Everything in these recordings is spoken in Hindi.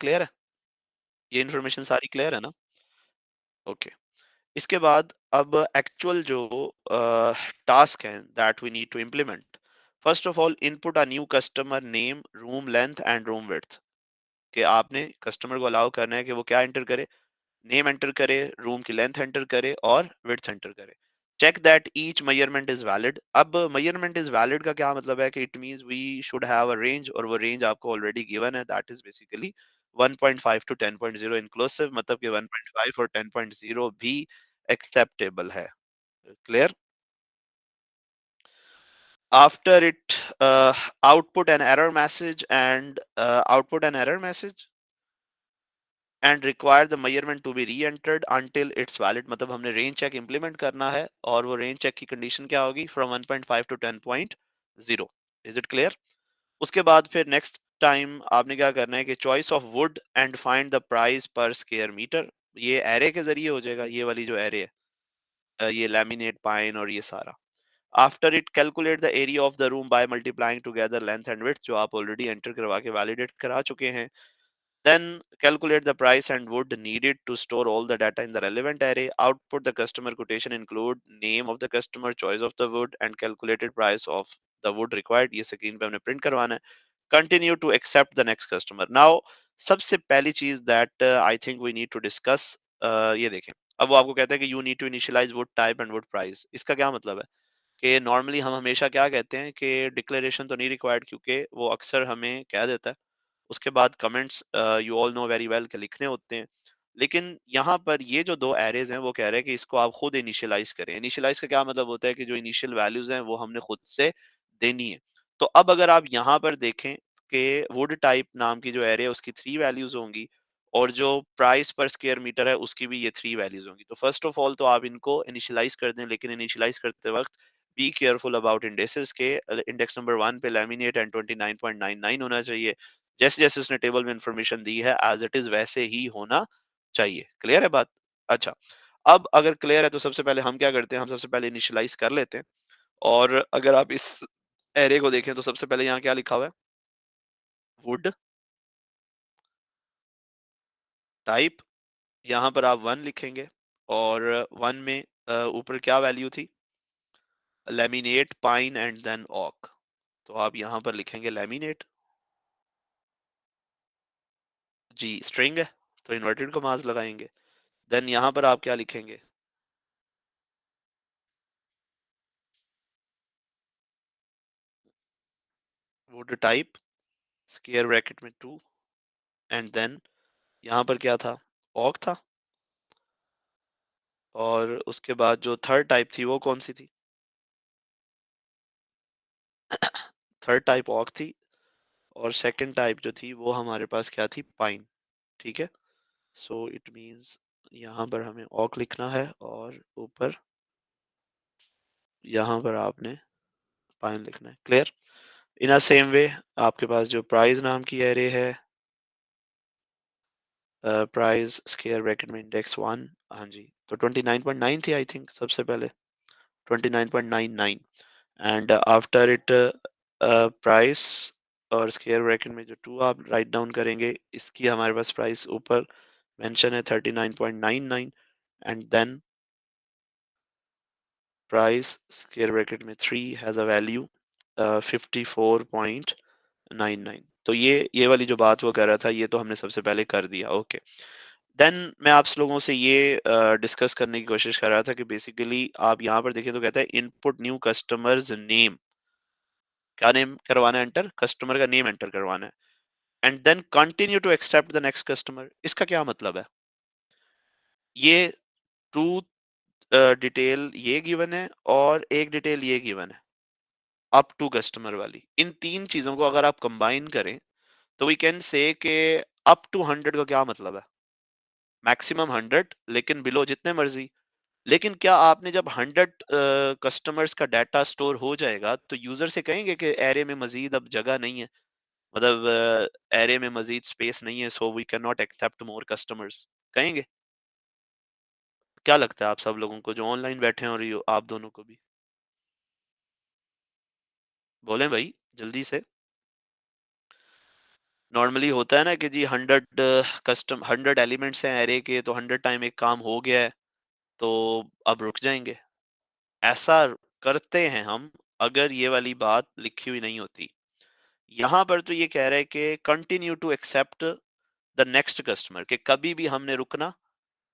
क्लियर है? ये इन्फॉर्मेशन सारी क्लियर है ना? ओके। इसके बाद अब एक्चुअल जो टास्क है that we need to implement. First of all input a new customer name, room length and room width. कि आपने कस्टमर को अलाउ करना है कि वो क्या एंटर करे, नेम एंटर करे, रूम की लेंथ एंटर करे और विड्थ एंटर करे। Check that each measurement is valid. अब मेजरमेंट इज वैलिड का क्या मतलब है कि it means we should have a range, और वो रेंज आपको ऑलरेडी गिवन है, that is basically 1.5 to 10.0 inclusive, मतलब कि 1.5 और 10.0 भी एक्सेप्टेबल है। Clear? after it output an error message and output an error message and require the measurement to be re-entered until it's valid। मतलब हमने रेंज चेक इंप्लीमेंट करना है और वो रेंज चेक की कंडीशन क्या होगी, from 1.5 to 10.0। Is it clear? उसके बाद फिर नेक्स्ट टाइम आपने क्या करना है कि choice of wood and find the price per square metre. ये एरे के जरिए हो जाएगा, ये वाली जो एरे है, ये लैमिनेट पाइन और ये सारा। After it calculate the area of the room by multiplying together length and width, जो आप ऑलरेडी एंटर करवा के वैलिडेट करा चुके हैं। Then calculate the price and wood needed to store all the data in the relevant array. Output the customer quotation, include name of the customer, choice of the wood, and calculated price of the wood required। ये स्क्रीन पे हमने प्रिंट करवाना है। Continue to accept the next customer. Now सबसे पहली चीज that I think we need to discuss, ये देखें। अब वो आपको कहता है कि you need to initialize wood type and wood price। इसका क्या मतलब है कि नॉर्मली हम हमेशा क्या कहते हैं कि डिक्लेरेशन तो नहीं रिक्वायर्ड, क्योंकि वो अक्सर हमें कह देता है। उसके बाद comments you all know very well के लिखने होते हैं। लेकिन यहाँ पर ये जो दो एरेज हैं वो कह रहे हैं कि इसको आप खुद इनिशियलाइज करें। इनिशियलाइज का क्या मतलब होता है कि जो इनिशियल वैल्यूज हैं वो हमने खुद से देनी है। तो अब अगर आप यहाँ पर देखें कि वुड टाइप नाम की जो एरे है उसकी 3 वैल्यूज होंगी, और जो प्राइस पर स्क्वायर मीटर है उसकी भी ये 3 वैल्यूज होंगी। तो फर्स्ट ऑफ ऑल तो आप इनको इनिशियलाइज कर दें, लेकिन इनिशियलाइज करते वक्त बी केयरफुल अबाउट इंडेक्सेस के। इंडेक्स नंबर 1 पे लैमिनेट एंड 29.99 होना चाहिए। जैसे जैसे उसने टेबल में इंफॉर्मेशन दी है एज इट इज वैसे ही होना चाहिए। क्लियर है बात? अच्छा, अब अगर क्लियर है तो सबसे पहले हम क्या करते हैं, हम सबसे पहले इनिशियलाइज कर लेते हैं। और अगर आप इस एरे को देखें तो सबसे पहले यहाँ क्या लिखा हुआ है, वुड टाइप। यहाँ पर आप 1 लिखेंगे, और 1 में ऊपर क्या वैल्यू थी, लेमिनेट पाइन एंड देन ऑक। तो आप यहाँ पर लिखेंगे लेमिनेट, जी स्ट्रिंग है तो इन्वर्टेड कॉमास लगाएंगे। देन यहाँ पर आप क्या लिखेंगे, वुड टाइप स्क्वायर ब्रैकेट में 2, एंड देन यहाँ पर क्या था, ऑक था। और उसके बाद जो थर्ड टाइप थी वो कौन सी थी, थर्ड टाइप ऑक थी। और सेकंड टाइप जो थी वो हमारे पास क्या थी, पाइन। ठीक है, सो इट मींस यहाँ पर हमें ऑक लिखना है और ऊपर यहाँ पर आपने पाइन लिखना है। क्लियर? इन अ सेम वे आपके पास जो प्राइस नाम की एरे है, प्राइस स्क्वायर ब्रैकेट में इंडेक्स 1, हाँ जी, तो 29.9 थी आई थिंक सबसे पहले, 29.99। एंड आफ्टर इट प्राइस, और स्क्वायर ब्रैकेट में जो 2 आप राइट डाउन करेंगे, इसकी हमारे पास प्राइस ऊपर मेंशन है 39.99। And then price square bracket में 3 हैज अ वैल्यू 54.99। तो ये वाली जो बात वो कर रहा था, ये तो हमने सबसे पहले कर दिया। ओके, देन मैं आप लोगों से ये डिस्कस करने की कोशिश कर रहा था कि बेसिकली आप यहाँ पर देखिए तो कहता है इनपुट न्यू कस्टमर्स नेम। क्या नेम करवाना है एंटर, कस्टमर का नेम एंटर करवाना है। And then continue to accept the next customer. इसका क्या मतलब है, ये टू डिटेल ये गिवन है और एक डिटेल ये गिवन है, अप टू कस्टमर वाली। इन तीन चीजों को अगर आप कंबाइन करें तो वी कैन से के अप टू 100 का क्या मतलब है, मैक्सिमम 100, लेकिन बिलो जितने मर्जी। लेकिन क्या आपने जब 100 कस्टमर्स का डाटा स्टोर हो जाएगा तो यूजर से कहेंगे कि एरे में मजीद अब जगह नहीं है, मतलब एरे में मजीद स्पेस नहीं है, so we can not accept more customers, कहेंगे? क्या लगता है आप सब लोगों को जो ऑनलाइन बैठे हैं और आप दोनों को भी, बोलें भाई जल्दी से। नॉर्मली होता है ना कि जी 100 एलिमेंट्स हैं एरे के, तो 100 टाइम एक काम हो गया है, तो अब रुक जाएंगे। ऐसा करते हैं हम अगर ये वाली बात लिखी हुई नहीं होती। यहाँ पर तो ये कह रहा है कि continue to accept the next customer, कि कभी भी हमने रुकना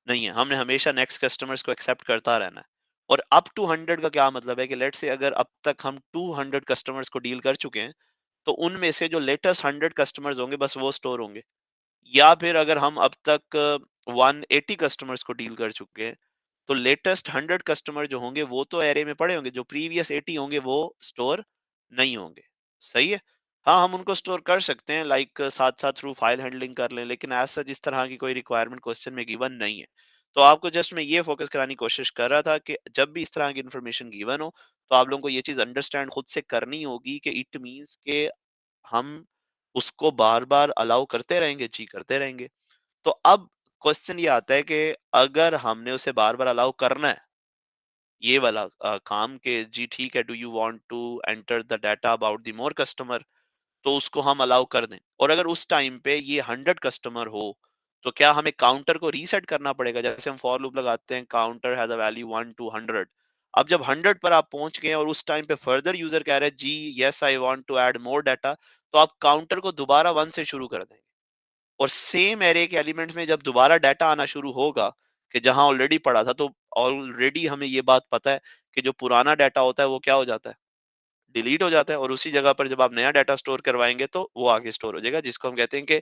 नहीं है, हमने हमेशा नेक्स्ट कस्टमर्स को एक्सेप्ट करता रहना है। और अप टू 100 का क्या मतलब है कि लेट से अगर अब तक हम 200 कस्टमर्स को डील कर चुके हैं, तो उनमें से जो लेटेस्ट 100 कस्टमर्स होंगे बस वो स्टोर होंगे। या फिर अगर हम अब तक 180 कस्टमर्स को डील कर चुके हैं, तो लेटेस्ट 100 कस्टमर जो होंगे वो तो एरे में पड़े होंगे, जो प्रीवियस 80 होंगे वो स्टोर नहीं होंगे। सही है। हाँ, हम उनको स्टोर कर सकते हैं, लाइक साथ साथ थ्रू फाइल हैंडलिंग कर लें, लेकिन एज सच इस तरह की कोई रिक्वायरमेंट क्वेश्चन में गिवन नहीं है। तो आपको जस्ट मैं ये फोकस कराने की कोशिश कर रहा था कि जब भी इस तरह की इंफॉर्मेशन गिवन हो, तो आप लोगों को ये चीज अंडरस्टैंड खुद से करनी होगी कि इट मीन्स के हम उसको बार बार अलाउ करते रहेंगे, जी करते रहेंगे। तो अब क्वेश्चन ये आता है कि अगर हमने उसे बार बार अलाउ करना है, ये वाला काम के जी ठीक है, do you want to enter the data about the more customer, तो उसको हम अलाउ कर दें। और अगर उस टाइम पे ये 100 कस्टमर हो, तो क्या हमें काउंटर को रीसेट करना पड़ेगा? जैसे हम फॉर लूप लगाते हैं, counter has a value 1 to 100। अब जब 100 पर आप पहुंच गए और उस टाइम पे फर्दर यूजर कह रहे हैं जी yes I want to add more data, तो आप काउंटर को दोबारा 1 से शुरू कर देंगे। और सेम एरे के एलिमेंट्स में जब दोबारा डाटा आना शुरू होगा, कि जहां ऑलरेडी पड़ा था, तो ऑलरेडी हमें ये बात पता है कि जो पुराना डाटा होता है वो क्या हो जाता है, डिलीट हो जाता है। और उसी जगह पर जब आप नया डाटा स्टोर करवाएंगे तो वो आगे स्टोर हो जाएगा, जिसको हम कहते हैं कि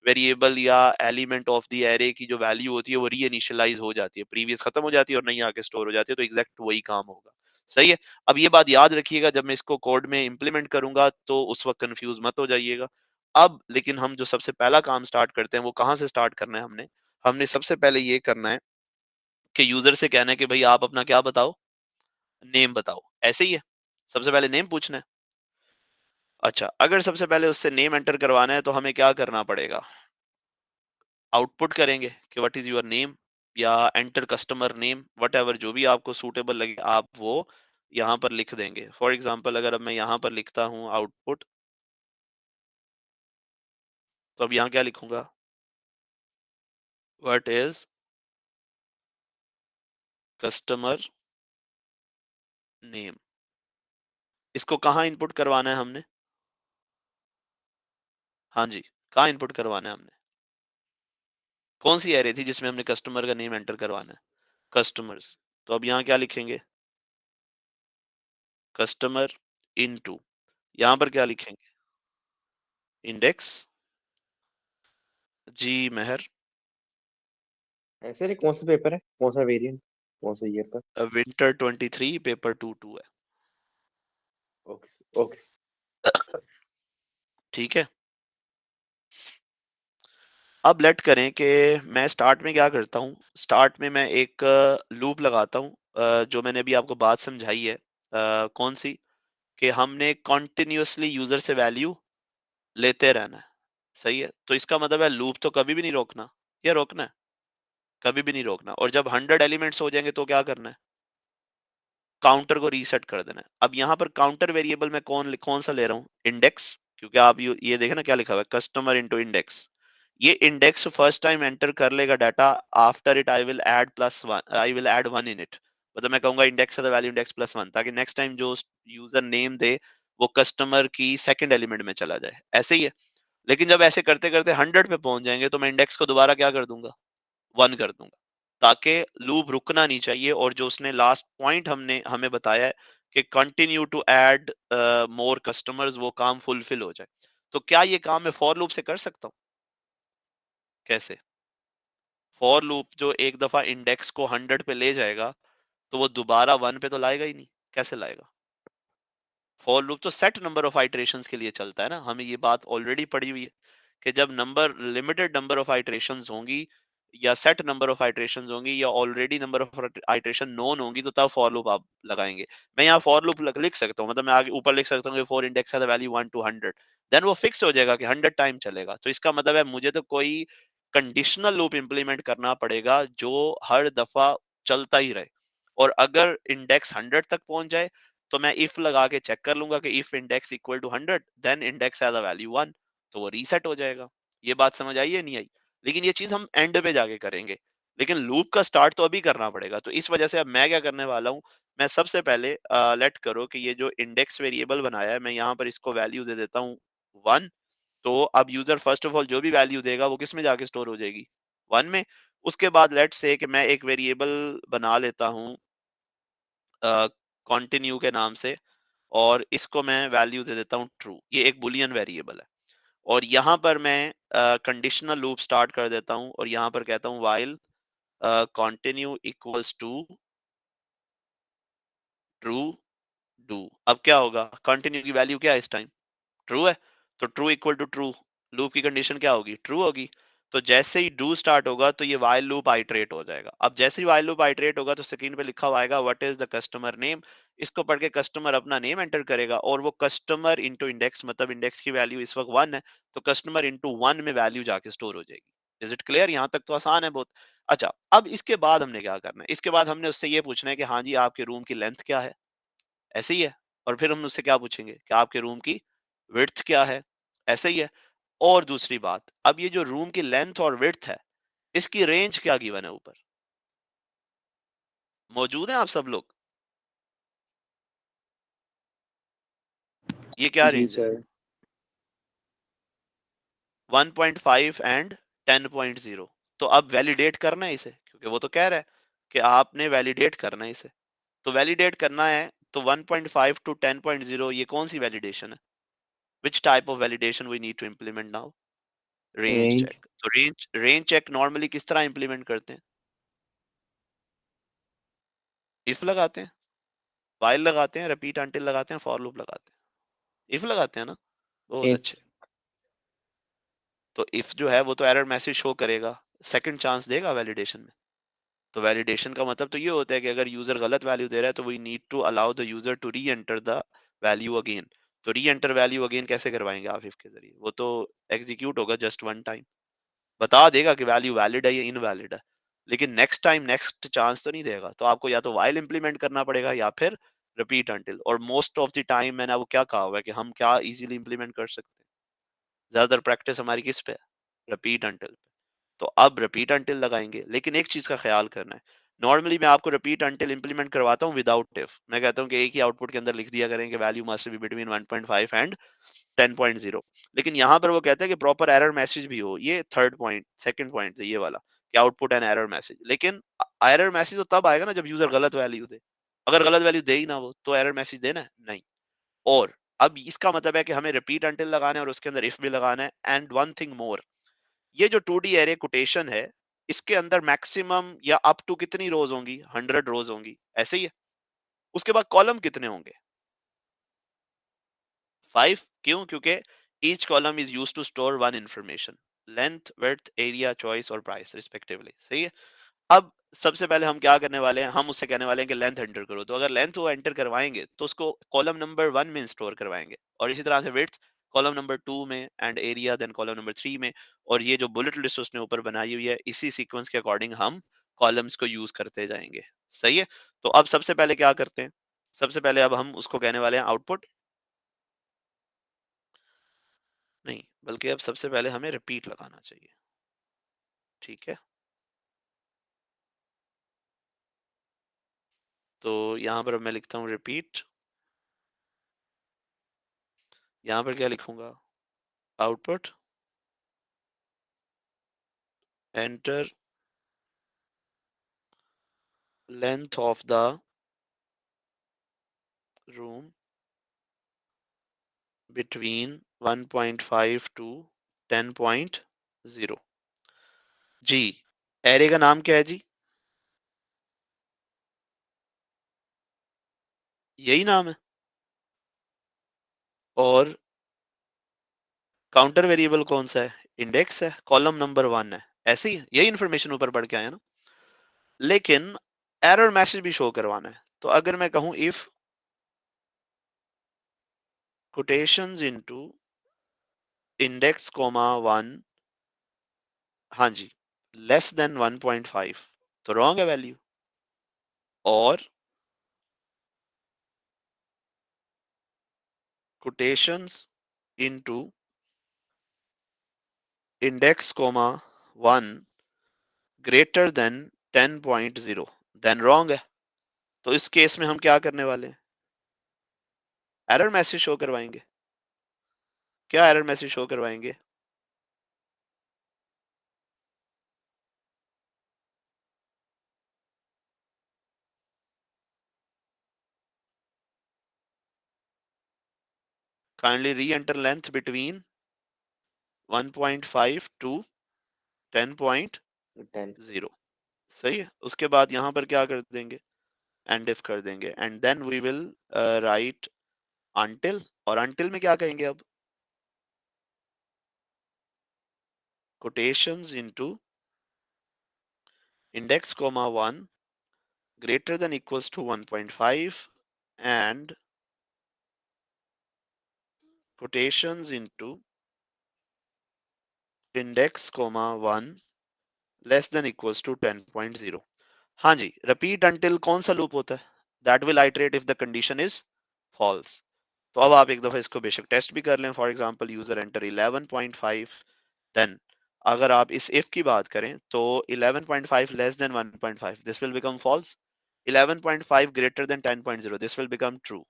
वेरिएबल या एलिमेंट ऑफ द एरे की जो वैल्यू होती है वो री इनिशियलाइज हो जाती है, प्रीवियस खत्म हो जाती है और नई आके स्टोर हो जाती है, तो एग्जैक्ट वही काम होगा। सही है। अब ये बात याद रखिएगा, जब मैं इसको कोड में इंप्लीमेंट करूंगा तो उस वक्त कंफ्यूज मत हो जाइएगा। अब लेकिन हम जो सबसे पहला काम स्टार्ट करते हैं वो कहाँ से स्टार्ट करना है, हमने हमने सबसे पहले ये करना है कि यूजर से कहना है कि भाई आप अपना क्या बताओ, नेम बताओ। ऐसे ही है, सबसे पहले नेम पूछना है। अच्छा, अगर सबसे पहले उससे नेम एंटर करवाना है तो हमें क्या करना पड़ेगा? आउटपुट करेंगे कि व्हाट इज योर नेम, या enter customer name, what ever जो भी आपको सूटेबल लगे आप वो यहाँ पर लिख देंगे। फॉर एग्जाम्पल अगर अब मैं यहाँ पर लिखता हूँ आउटपुट, तो अब यहाँ क्या लिखूंगा? What is customer name. इसको कहाँ इनपुट करवाना है हमने? हाँ जी, कहाँ इनपुट करवाना है हमने? कौन सी एरे थी जिसमें हमने कस्टमर का नेम एंटर करवाना है? कस्टमर्स। तो अब यहाँ क्या लिखेंगे? कस्टमर इनटू, यहाँ पर क्या लिखेंगे? इंडेक्स। जी मेहर। ऐसे नहीं, कौन सा पेपर है, कौन सा वेरिएंट, कौन सा ईयर का? विंटर 23 पेपर 2 है। Okay okay. ठीक है। अब लेट करें कि मैं स्टार्ट में क्या करता हूँ, स्टार्ट में मैं एक लूप लगाता हूँ, जो मैंने अभी आपको बात समझाई है, कौन सी, कि हमने कॉन्टिन्यूसली यूजर से वैल्यू लेते रहना है। सही है। तो इसका मतलब है लूप तो कभी भी नहीं रोकना, या रोकना है? कभी भी नहीं रोकना। और जब 100 एलिमेंट्स हो जाएंगे तो क्या करना है? काउंटर को रीसेट कर देना है। अब यहाँ पर काउंटर वेरिएबल में कौन कौन सा ले रहा हूँ? इंडेक्स। क्योंकि आप ये देखें ना क्या लिखा हुआ है, कस्टमर इनटू इंडेक्स। ये इंडेक्स फर्स्ट टाइम एंटर कर लेगा data, after it I will add plus one, I will add one in it. मतलब मैं कहूंगा इंडेक्स है the value index plus one, ताकि नेक्स्ट टाइम जो यूजर नेम दे वो कस्टमर की सेकंड एलिमेंट में चला जाए। ऐसे ही है। लेकिन जब ऐसे करते करते 100 पे पहुंच जाएंगे तो मैं इंडेक्स को दोबारा क्या कर दूंगा? 1 कर दूंगा, ताकि लूप रुकना नहीं चाहिए। और जो उसने लास्ट पॉइंट हमने हमें बताया है कि continue to add more customers, वो काम फुलफिल हो जाए। तो क्या ये काम मैं फॉर लूप से कर सकता हूँ? कैसे? फॉर लूप जो एक दफा इंडेक्स को 100 पे ले जाएगा, तो वो दोबारा 1 पे तो लाएगा ही नहीं। कैसे लाएगा? फॉर लूप तो सेट नंबर ऑफ आइटरेशंस के लिए चलता है ना, हमें ये बात ऑलरेडी पड़ी हुई है कि जब number limited number of iterations होंगी, या सेट नंबर ऑफ आइटरेशंस होंगी, या already number of iteration known होंगी, तो तब फॉर लूप आप लगाएंगे। मैं यहाँ फॉर लूप लिख सकता हूँ, मतलब मैं आगे ऊपर लिख सकता हूँ फॉर इंडेक्स है वैल्यू 1 टू 100, देन वो फिक्स हो जाएगा कि 100 टाइम चलेगा। तो इसका मतलब है मुझे तो कोई कंडीशनल लूप इंप्लीमेंट करना पड़ेगा जो हर दफा चलता ही रहे। और अगर इंडेक्स 100 तक पहुंच जाए, तो मैं इफ लगा के चेक कर लूंगा कि if index equal to 100, then index has a value 1। तो वो रीसेट हो जाएगा। ये बात समझ आई या नहीं आई? लेकिन ये चीज हम एंड पे जाके करेंगे, लेकिन लूप का स्टार्ट तो अभी करना पड़ेगा। तो इस वजह से अब मैं क्या करने वाला हूँ, मैं सबसे पहले लेट करो कि ये जो इंडेक्स वेरिएबल बनाया है, मैं यहाँ पर इसको वैल्यू दे देता हूँ 1। तो अब यूजर फर्स्ट ऑफ ऑल जो भी वैल्यू देगा वो किस में जाके स्टोर हो जाएगी, 1 में। उसके बाद लेट्स से कि मैं एक वेरिएबल बना लेता हूँ कंटिन्यू के नाम से, और इसको मैं वैल्यू दे देता हूँ ट्रू। ये एक बुलियन वेरिएबल है। और यहाँ पर मैं कंडीशनल लूप स्टार्ट कर देता हूँ और यहाँ पर कहता हूँ while continue equals to true do. अब क्या होगा, कंटिन्यू की वैल्यू क्या है इस टाइम, ट्रू है। तो true equal to true, loop की कंडीशन क्या होगी, ट्रू होगी। तो जैसे ही डू स्टार्ट होगा तो ये वाइल लूप आइटरेट हो जाएगा। अब जैसे ही वाइल लूप आइटरेट होगा तो स्क्रीन पे लिखा हुआ आएगा what is the customer name. इसको पढ़ के कस्टमर अपना नेम एंटर करेगा, और वो कस्टमर इनटू इंडेक्स, मतलब इंडेक्स की वैल्यू इस वक्त 1 है, तो कस्टमर इनटू 1 में वैल्यू जाके स्टोर हो जाएगी। Is it clear? यहाँ तक तो आसान है बहुत। अच्छा, अब इसके बाद हमने क्या करना है, इसके बाद हमने उससे ये पूछना है कि हाँ जी आपके रूम की लेंथ क्या है, ऐसे ही है। और फिर हम उससे क्या पूछेंगे कि आपके रूम की विड्थ क्या है, ऐसे ही है। और दूसरी बात, अब ये जो रूम की लेंथ और विड्थ है, इसकी रेंज क्या गिवन है ऊपर, मौजूद है आप सब लोग? ये क्या जी रेंज है, सर। 1.5 एंड 10.0। तो अब वैलिडेट करना है इसे, क्योंकि वो तो कह रहा है कि आपने वैलिडेट करना है इसे। तो वैलिडेट करना है तो 1.5 टू 10.0, ये कौन सी वैलिडेशन है, which type of validation we need to implement now, range range. Check. तो रेंज चेक नॉर्मली किस तरह इंप्लीमेंट करते हैं, इफ लगाते हैं, व्हाइल लगाते हैं, रिपीट अंटिल लगाते हैं, फॉर लूप लगाते हैं, इफ लगाते हैं ना। बहुत इफ। अच्छे। तो इफ जो है वो तो एरर मैसेज शो करेगा, सेकंड चांस देगा वैलिडेशन में। तो वैलिडेशन का मतलब तो ये होता है कि अगर यूजर गलत वैल्यू दे रहा है तो we need to allow the user to re enter the value again. तो री एंटर वैल्यू अगेन कैसे करवाएंगे आप इफ के जरिए, वो तो एग्जीक्यूट होगा जस्ट वन टाइम, बता देगा कि वैल्यू वैलिड है या इनवैलिड है, लेकिन नेक्स्ट टाइम नेक्स्ट चांस तो नहीं देगा। तो आपको या तो वाइल इंप्लीमेंट करना पड़ेगा या फिर रिपीट अंटिल। और मोस्ट ऑफ द टाइम मैंने आपको क्या कहा हुआ है कि हम क्या इजीली इंप्लीमेंट कर सकते हैं, ज्यादातर प्रैक्टिस हमारी किस पे है, रिपीट अंटिल। तो अब रिपीट अंटिल लगाएंगे, लेकिन एक चीज का ख्याल करना है। नॉर्मली मैं आपको रिपीट अंटिल इंप्लीमेंट करवाता हूँ विदाउट इफ। मैं कहता हूँ कि एक ही आउटपुट के अंदर लिख दिया करें कि value must be between 1.5 and 10.0। लेकिन यहाँ पर वो कहता है कि प्रॉपर एरर मैसेज भी हो, ये थर्ड पॉइंट, सेकंड पॉइंट है ये वाला, कि आउटपुट एंड एरर मैसेज। लेकिन एरर मैसेज तो तब आएगा ना जब यूजर गलत वैल्यू दे। अगर गलत वैल्यू दे ही ना वो, तो एरर मैसेज देना है नहीं। और अब इसका मतलब है कि हमें रिपीट अंटिल लगाना है और उसके अंदर इफ भी लगाना है। एंड वन थिंग मोर, ये जो 2D एरे कोटेशन है, इसके अंदर मैक्सिमम या अप टू कितनी रोज होंगी, 100 रोज होंगी, ऐसे ही है। उसके बाद कॉलम कितने होंगे, 5। क्यों? क्योंकि each column is use to store one information, length, width, area, choice और प्राइस रिस्पेक्टिवली। सही है। अब सबसे पहले हम क्या करने वाले हैं, हम उससे कहने वाले हैं कि लेंथ एंटर करो। तो अगर लेंथ वो एंटर करवाएंगे तो उसको कॉलम नंबर 1 में स्टोर करवाएंगे, और इसी तरह से विड्थ कॉलम नंबर 2 में, and area then column number 3 में। और ये जो बुलेट लिस्ट उसने ऊपर बनाई हुई है, इसी सीक्वेंस के अकॉर्डिंग हम कॉलम्स को यूज करते जाएंगे। सही है। तो अब सबसे पहले क्या करते हैं, सबसे पहले अब हम उसको कहने वाले हैं आउटपुट, नहीं बल्कि अब सबसे पहले हमें रिपीट लगाना चाहिए। ठीक है। तो यहाँ पर अब मैं लिखता हूँ रिपीट, यहाँ पर क्या लिखूंगा, output enter length of the room between 1.5 to 10.0। जी, एरे का नाम क्या है जी, यही नाम है। और काउंटर वेरिएबल कौन सा है, इंडेक्स है, कॉलम नंबर 1 है, ऐसे ही यही इंफॉर्मेशन ऊपर पढ़ के आया ना। लेकिन एरर मैसेज भी शो करवाना है। तो अगर मैं कहूं if quotations into index comma 1, हाँ जी, लेस देन 1.5, तो रॉन्ग है वैल्यू। और quotations into index comma 1 greater than 10.0 then wrong है। तो इस केस में हम क्या करने वाले हैं? एरर मैसेज शो करवाएंगे। क्या एरर मैसेज शो करवाएंगे? Kindly re enter length between 1.5 to 10। 10.0। सही है। उसके बाद यहाँ पर क्या कर देंगे? एंड इफ कर देंगे and then we will write until। और until में क्या कहेंगे अब? quotations into index comma 1 greater than equals to 1.5 and quotations into index comma 1 less than equals to 10.0। हाँ जी, repeat until कौन सा लूप होता है? that will iterate if the condition is false। तो अब आप एक दफा इसको बेशक टेस्ट भी कर लें। For example user enter 11.5, then अगर आप इस इफ की बात करें तो 11.5 less than 1.5 this will become false, 11.5 greater than 10.0 this will become true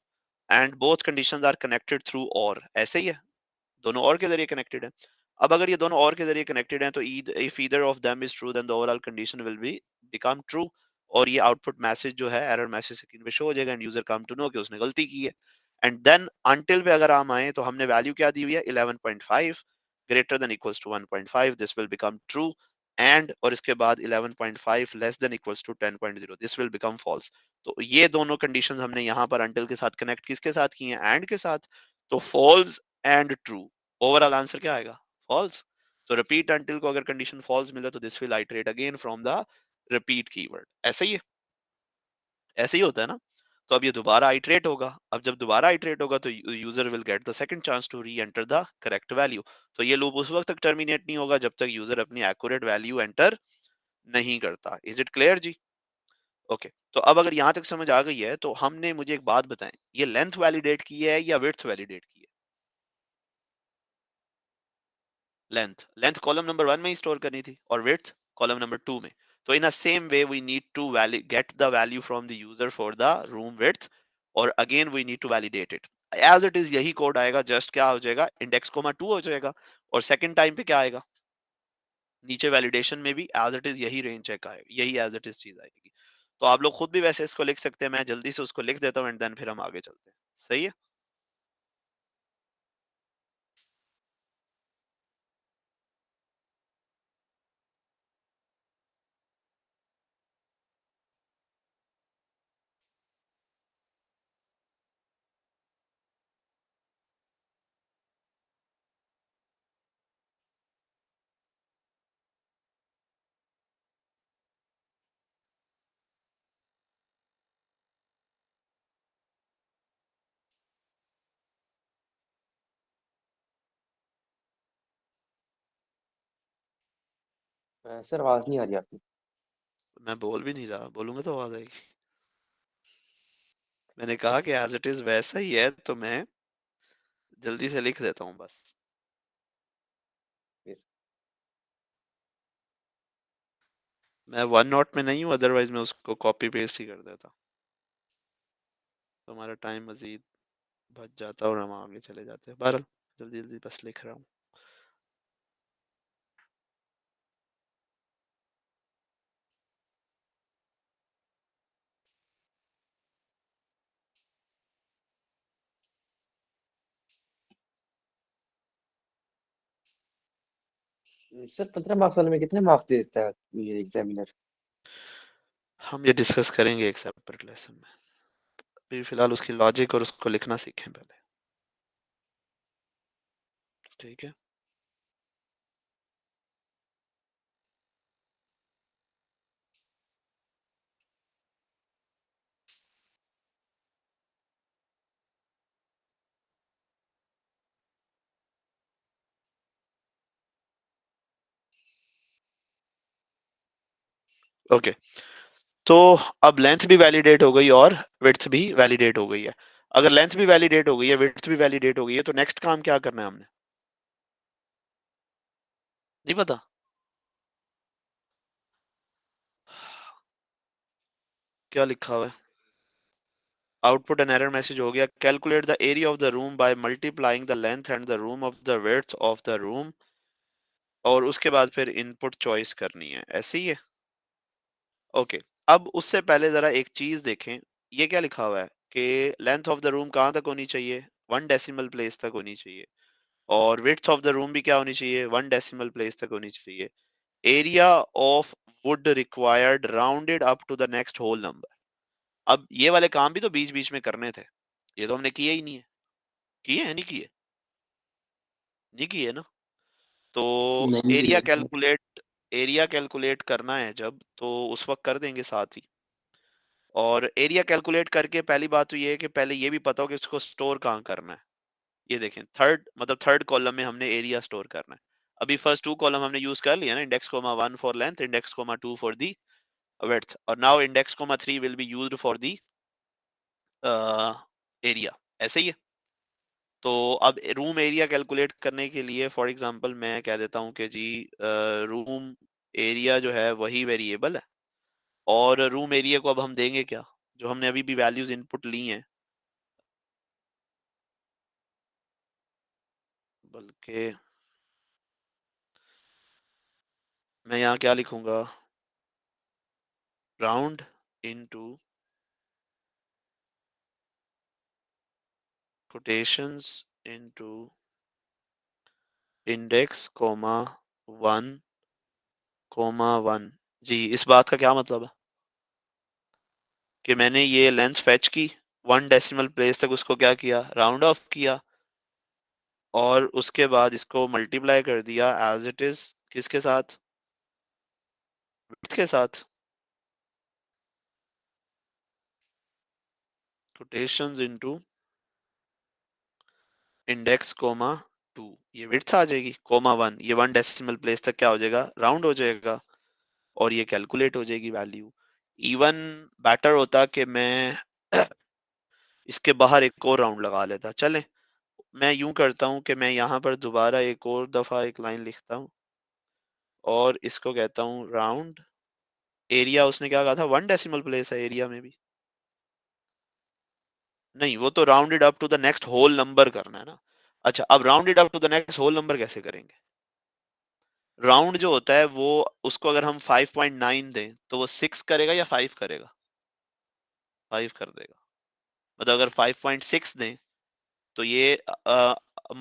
and both conditions are connected through और। ऐसे ही है, दोनों और के जरिए कनेक्टेड है। अब अगर ये दोनों और के जरिए कनेक्टेड हैं तो if either of them is true then the overall condition will be become true और ये आउटपुट मैसेज जो है एरर मैसेज स्क्रीन पे शो हो जाएगा and user come to know कि उसने गलती की है। एंड देन अनटिल पे अगर हम आए तो हमने वैल्यू क्या दी हुई है? 11.5 greater than equals to 1.5 this will become true and और इसके बाद 11.5 less than equals to 10.0 this will become false. तो ये दोनों कंडीशंस हमने यहाँ पर अनटिल के साथ कनेक्ट किसके साथ की हैं? एंड के साथ। तो false and true, overall answer क्या आएगा? फॉल्स। तो रिपीट अनटिल को अगर कंडीशन फॉल्स मिले तो this will iterate again from the repeat keyword. ऐसे ही है, ऐसे ही होता है ना। तो अब ये दोबारा आइटरेट होगा। अब जब दोबारा आइटरेट होगा तो user will get the second chance to re enter the correct value. तो ये लूप उस वक्त तक टर्मिनेट नहीं होगा जब तक यूजर अपनी एक्यूरेट वैल्यू एंटर नहीं करता। इज इट क्लियर जी? ओके तो अब अगर यहां तक समझ आ गई है तो हमने, मुझे एक बात बताएं, ये लेंथ वैलिडेट की है या विड्थ वैलिडेट की है? लेंथ, लेंथ कॉलम नंबर 1 में ही स्टोर करनी थी और विड्थ कॉलम नंबर 2 में। तो in a same way we need to get the value from the user for the room width और again we need to validate it as it is. यही कोड आएगा, जस्ट क्या हो जाएगा? इंडेक्स कोमा 2 हो जाएगा और सेकंड टाइम पे क्या आएगा? नीचे वैलिडेशन में भी एज इट इज यही रेंज चेक आएगा, यही एज इट इज चीज आएगी। तो आप लोग खुद भी वैसे इसको लिख सकते हैं, मैं जल्दी से उसको लिख देता हूँ एंड देन फिर हम आगे चलते हैं। सही है? सर आवाज नहीं आ रही आपकी। मैं बोल भी नहीं रहा, बोलूंगा तो आवाज आएगी। मैंने कहा कि एज इट इज वैसा ही है तो मैं जल्दी से लिख देता हूँ बस। Yes. मैं वन नोट में नहीं हूँ, अदरवाइज मैं उसको कॉपी पेस्ट ही कर देता तो हमारा टाइम मजीद बच जाता और हम आगे चले जाते। बहरहाल जल्दी जल्दी बस लिख रहा हूँ। सर 15 मार्क्स वाले में कितने मार्क्स दे देता है ये एग्जामिनर? हम ये डिस्कस करेंगे एक सेपरेट लेसन में। अभी फिलहाल उसकी लॉजिक और उसको लिखना सीखें पहले। ठीक है। ओके तो अब लेंथ भी वैलिडेट हो गई और विड्थ भी वैलिडेट हो गई है। अगर लेंथ भी वैलिडेट हो गई है, विड्थ भी वैलिडेट हो गई है तो नेक्स्ट काम क्या करना है हमने? नहीं पता? क्या लिखा हुआ है? आउटपुट एन एरर मैसेज हो गया। Calculate the area of the room by multiplying the length and the room of the width of the room, और उसके बाद फिर इनपुट चॉइस करनी है, ऐसे ही है? ओके। अब उससे पहले जरा एक चीज देखें, ये क्या लिखा हुआ है कि लेंथ ऑफ द रूम कहाँ तक होनी चाहिए? 1 डेसिमल प्लेस तक होनी चाहिए। और विड्थ ऑफ द रूम भी क्या होनी चाहिए? 1 डेसिमल प्लेस तक होनी चाहिए। Area of wood required rounded up to the next whole number. अब ये वाले काम भी तो बीच बीच में करने थे, ये तो हमने किए ही नहीं है। किए हैं? नहीं किए? नहीं किए ना? तो नहीं एरिया किया। कैलकुलेट, एरिया कैलकुलेट करना है जब, तो उस वक्त कर देंगे साथ ही। और एरिया कैलकुलेट करके पहली बात तो ये है कि पहले ये भी पता हो कि उसको स्टोर कहाँ करना है। ये देखें, थर्ड कॉलम में हमने एरिया स्टोर करना है। अभी फर्स्ट 2 कॉलम हमने यूज कर लिया ना, index comma 1 for length, index comma 2 for the width, और now index comma 3 will be used for the area, ऐसे ही है। तो अब रूम एरिया कैलकुलेट करने के लिए फॉर एग्जांपल मैं कह देता हूँ कि जी रूम एरिया जो है वही वेरिएबल है, और रूम एरिया को अब हम देंगे क्या, जो हमने अभी भी वैल्यूज इनपुट ली हैं, बल्कि मैं यहाँ क्या लिखूंगा, round into quotations into index comma 1 comma 1। जी, इस बात का क्या मतलब है कि मैंने ये लेंथ फेच की, 1 डेसिमल प्लेस तक उसको क्या किया, राउंड ऑफ किया, और उसके बाद इसको मल्टीप्लाई कर दिया एज इट इज, किसके साथ, विड्थ के साथ, कोटेशंस इनटू इंडेक्स कोमा 2, ये विड्थ आ जाएगी, कोमा 1, ये 1 डेसिमल प्लेस तक क्या हो जाएगा, राउंड हो जाएगा, और ये कैलकुलेट हो जाएगी वैल्यू। इवन बेटर होता कि मैं इसके बाहर एक और राउंड लगा लेता। चले, मैं यूं करता हूं कि मैं यहाँ पर दोबारा एक और दफा एक लाइन लिखता हूँ, और इसको कहता हूँ राउंड एरिया। उसने क्या कहा था, 1 डेसिमल प्लेस है एरिया में भी? नहीं, वो तो rounded up to the next whole number करना है ना। अच्छा, अब rounded up to the next whole number कैसे करेंगे? राउंड जो होता है वो, उसको अगर हम 5.9 दें तो वो 6 करेगा या 5 करेगा? 5 कर देगा। मतलब अगर 5.6 दें तो ये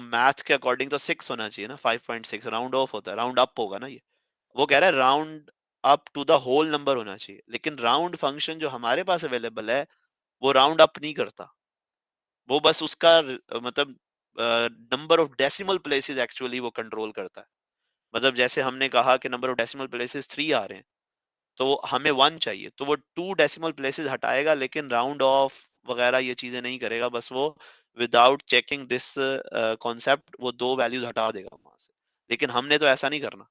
मैथ के अकॉर्डिंग तो 6 होना चाहिए ना, 5.6 राउंड ऑफ होता है, राउंड अप होगा ना ये। वो कह रहा है round up to the whole number होना चाहिए, लेकिन राउंड फंक्शन जो हमारे पास अवेलेबल है वो राउंड अप नहीं करता। वो बस उसका मतलब number of decimal places actually वो कंट्रोल करता है। मतलब जैसे हमने कहा कि नंबर ऑफ डेसिमल प्लेसेस 3 आ रहे हैं, तो हमें 1 चाहिए, तो वो 2 डेसिमल प्लेसेस हटाएगा, लेकिन राउंड ऑफ वगैरह ये चीजें नहीं करेगा। बस वो विदाउट चेकिंग दिस कॉन्सेप्ट वो 2 वैल्यूज हटा देगा वहां से। लेकिन हमने तो ऐसा नहीं करना।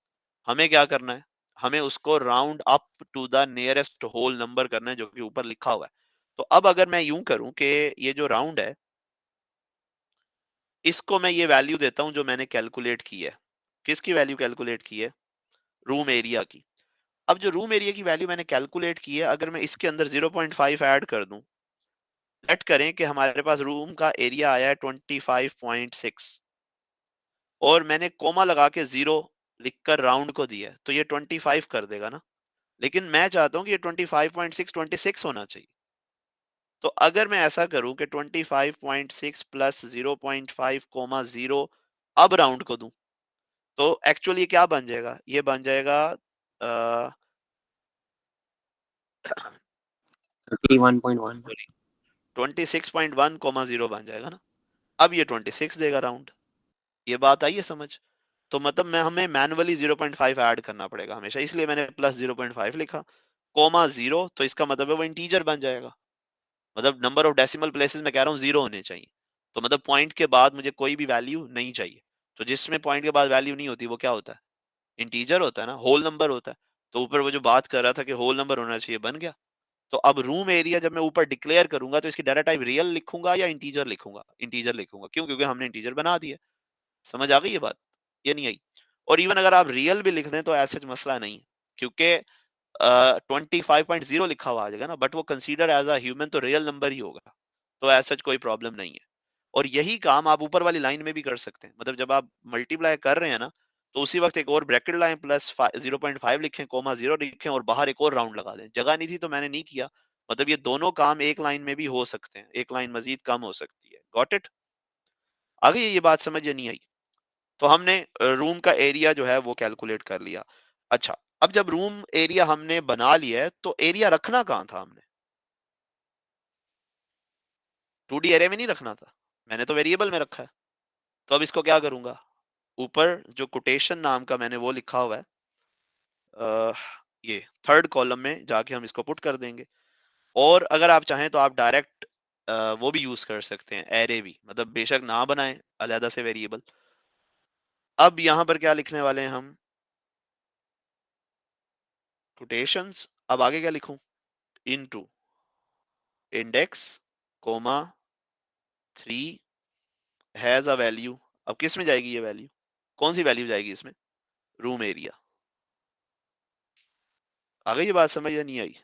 हमें क्या करना है, हमें उसको round up to the nearest whole number करना है, जो कि ऊपर लिखा हुआ है। तो अब अगर मैं यूं करूं कि ये जो राउंड है, इसको मैं ये वैल्यू देता हूं जो मैंने कैलकुलेट की है। किसकी वैल्यू कैलकुलेट की है? रूम एरिया की। अब जो रूम एरिया की वैल्यू मैंने कैलकुलेट की है, अगर मैं इसके अंदर 0.5 ऐड कर दूं, सेट करें कि हमारे पास रूम का एरिया आया है 25.6, और मैंने कोमा लगा के 0 लिखकर राउंड को दिया है, तो ये 25 कर देगा ना। लेकिन मैं चाहता हूं कि ये 25.6 26 होना चाहिए। तो अगर मैं ऐसा करूं कि 25.6 प्लस 0.5 कोमा 0 अब राउंड को दूं, तो एक्चुअली क्या बन जाएगा, ये बन जाएगा 31.1। 26.1 कोमा 0 बन जाएगा ना। अब ये 26 देगा राउंड। ये बात आई है समझ? तो मतलब मैं हमें मैनुअली 0.5 ऐड करना पड़ेगा हमेशा, इसलिए मैंने प्लस 0.5 लिखा, कोमा 0, तो इसका मतलब है वो इंटीजर बन जाएगा। मतलब नंबर ऑफ डेसिमल प्लेसेस मैं कह रहा हूँ 0 होने चाहिए। तो मतलब पॉइंट के बाद मुझे कोई भी वैल्यू नहीं चाहिए। तो जिसमें पॉइंट के बाद वैल्यू नहीं होती वो क्या होता है? इंटीजर होता है ना, होल नंबर होता है। तो ऊपर वो जो बात कर रहा था कि होल नंबर होना चाहिए, बन गया। तो अब रूम एरिया जब मैं ऊपर डिक्लेयर करूंगा तो इसकी डाटा टाइप रियल लिखूंगा या इंटीजर लिखूंगा? इंटीजर लिखूंगा। क्यों? क्योंकि हमने इंटीजर बना दिया। समझ आ गई ये बात? ये नहीं आई? और इवन अगर आप रियल भी लिख दें तो ऐसा मसला नहीं है, क्योंकि 25.0 लिखा हुआ आ जाएगा ना, बट वो कंसीडर एज अ ह्यूमन तो रियल नंबर ही होगा, तो ऐसा कोई प्रॉब्लम नहीं है। और यही काम आप ऊपर वाली लाइन में भी कर सकते हैं, मतलब जब आप मल्टीप्लाई कर रहे हैं ना, तो उसी वक्त एक और ब्रैकेट लाइन प्लस 0.5 लिखें, कोमा 0 लिखें और बाहर एक और राउंड लगा दें। जगह नहीं थी तो मैंने नहीं किया, मतलब ये दोनों काम एक लाइन में भी हो सकते हैं, एक लाइन मजीद कम हो सकती है। Got it? आ गई ये बात समझ या नहीं आई? तो हमने रूम का एरिया जो है वो कैलकुलेट कर लिया। अच्छा, अब जब रूम एरिया हमने बना लिया है तो एरिया रखना कहाँ था हमने? 2D एरे में नहीं रखना था, मैंने तो वेरिएबल में रखा है। तो अब इसको क्या करूंगा, ऊपर जो कोटेशन नाम का मैंने वो लिखा हुआ है, अ, ये थर्ड कॉलम में जाके हम इसको पुट कर देंगे। और अगर आप चाहें तो आप डायरेक्ट वो भी यूज कर सकते हैं, एरे भी, मतलब बेशक ना बनाएं अलहदा से वेरिएबल। अब यहाँ पर क्या लिखने वाले हैं हम, कोटेशंस। अब आगे क्या लिखूं, into index comma 3 has a value. अब किस में जाएगी ये वैल्यू, कौन सी वैल्यू जाएगी इसमें, रूम एरिया। आ गई ये बात समझ या नहीं आई?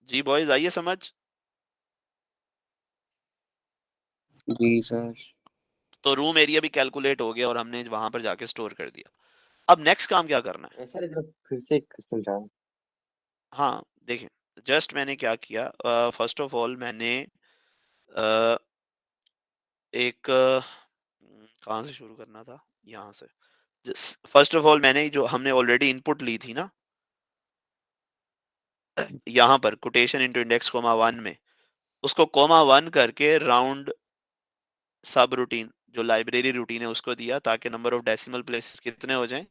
जी बॉयज, आइए समझ। जी सर। तो रूम एरिया भी कैलकुलेट हो गया और हमने वहां पर जाके स्टोर कर दिया। अब नेक्स्ट काम क्या करना है? सर जरा फिर से समझाओ। हाँ देखें, जस्ट मैंने क्या किया, फर्स्ट ऑफ ऑल मैंने एक कहाँ से शुरू करना था, यहाँ से। फर्स्ट ऑफ ऑल मैंने जो हमने ऑलरेडी इनपुट ली थी ना, यहाँ पर कोटेशन इनटू इंडेक्स कोमा 1 में, उसको कोमा 1 करके राउंड सब रूटीन जो लाइब्रेरी रूटीन है उसको दिया, ताकि नंबर ऑफ डेसिमल प्लेसेस कितने हो जाएं,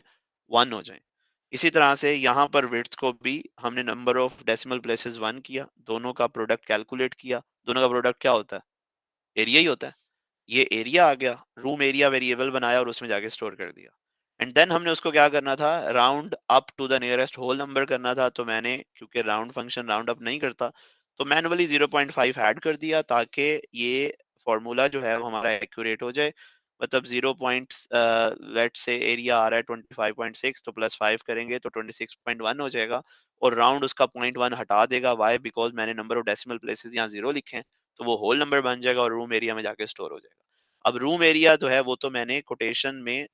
1 हो जाएं। इसी तरह से यहाँ पर विड्थ को भी हमने नंबर ऑफ डेसिमल प्लेसेस 1 किया, दोनों का प्रोडक्ट कैलकुलेट किया। दोनों का प्रोडक्ट क्या होता है, एरिया ही होता है। ये एरिया आ गया, रूम एरिया वेरिएबल बनाया और उसमें जाके स्टोर कर दिया। एंड देन हमने उसको क्या करना था, round up to the nearest whole number करना था। तो मैंने, क्योंकि राउंड फंक्शन राउंड अप नहीं करता, तो मैनुअली 0.5 ऐड कर दिया, ताकि ये फॉर्मूला जो है वो हमारा एक्यूरेट हो जाए। मतलब 0 पॉइंट, लेट से एरिया आ रहा है 25.6, तो प्लस 5 करेंगे तो 26.1 हो जाएगा। और राउंड उसका 0.1 हटा देगा, वाई, बिकॉज मैंने नंबर ऑफ डेसिमल प्लेसेस यहाँ 0 लिखे हैं, तो वो होल नंबर बन जाएगा और रूम एरिया में जाके स्टोर हो जाएगा। अब रूम एरिया जो है वो तो मैंने कोटेशन में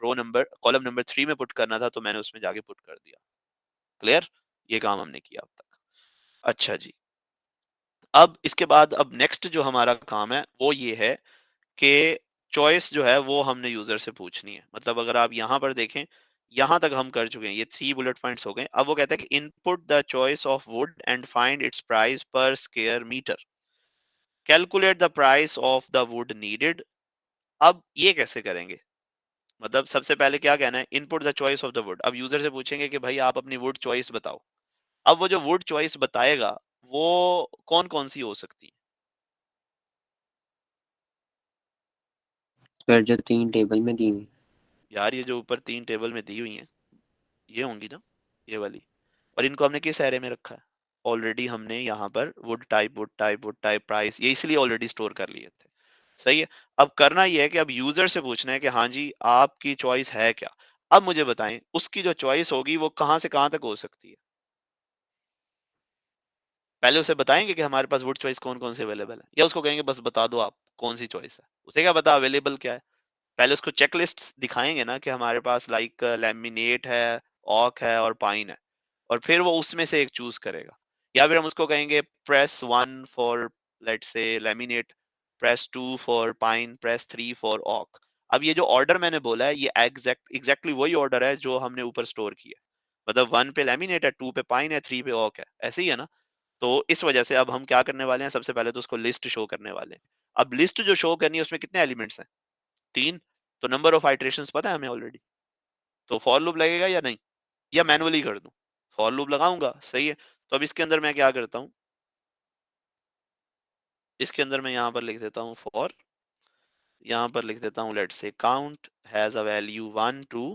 रो नंबर कॉलम नंबर 3 में पुट करना था, तो मैंने उसमें जाके पुट कर दिया। क्लियर? ये काम हमने किया अब तक। अच्छा जी, अब इसके बाद अब नेक्स्ट जो हमारा काम है वो ये है कि चॉइस जो है वो हमने यूजर से पूछनी है। मतलब अगर आप यहाँ पर देखें, यहाँ तक हम कर चुके हैं, ये 3 बुलेट पॉइंट्स हो गए। अब वो कहता है कि input the choice of wood and find its price per square metre, calculate the price of the wood needed. अब ये कैसे करेंगे, मतलब सबसे पहले क्या कहना है, input the choice of the would. अब यूजर से पूछेंगे कि भाई आप अपनी वुड चॉइस बताओ। अब वो जो वुड चॉइस बताएगा वो कौन कौन सी हो सकती है? सर जो 3 टेबल में दी हुई। यार ये जो ऊपर 3 टेबल में दी हुई हैं, ये होंगी ना, ये वाली। और इनको हमने किस एरे में रखा है, ऑलरेडी हमने यहाँ पर would type would type would type price, ये इसलिए ऑलरेडी स्टोर कर लिए थे। सही है। अब करना ये है कि अब यूजर से पूछना है कि हाँ जी आपकी चॉइस है क्या। अब मुझे बताएं उसकी जो चॉइस होगी वो कहाँ से कहाँ तक हो सकती है। पहले उसे बताएंगे कि हमारे पास वुड चॉइस कौन कौन से अवेलेबल है, या उसको कहेंगे बस बता दो आप कौन सी चॉइस है, उसे क्या पता अवेलेबल क्या है। पहले उसको चेकलिस्ट दिखाएंगे ना कि हमारे पास लाइक लैमिनेट है, ऑक है और पाइन है, और फिर वो उसमें से एक चूज करेगा। या फिर हम उसको कहेंगे press 1 for let's say laminate, press 2 for pine, press 3 for ऑक। अब ये जो ऑर्डर मैंने बोला है ये एग्जैक्टली वही ऑर्डर है जो हमने ऊपर स्टोर किया है। मतलब 1 पे लैमिनेट है, 2 पे पाइन है, 3 पे ऑक है, ऐसे ही है ना। तो इस वजह से अब हम क्या करने वाले हैं, सबसे पहले तो उसको लिस्ट शो करने वाले हैं। अब लिस्ट जो शो करनी है उसमें कितने एलिमेंट्स हैं, 3। तो नंबर ऑफ आइटरेशंस पता है हमें ऑलरेडी, तो फॉर लूप लगेगा या नहीं, या मैनुअली कर दूं? फॉर लूप लगाऊंगा, सही है। तो अब इसके अंदर मैं क्या करता हूँ, इसके अंदर मैं यहाँ पर लिख देता हूँ फॉर, यहाँ पर लिख देता हूँ let's say count has a value 1 2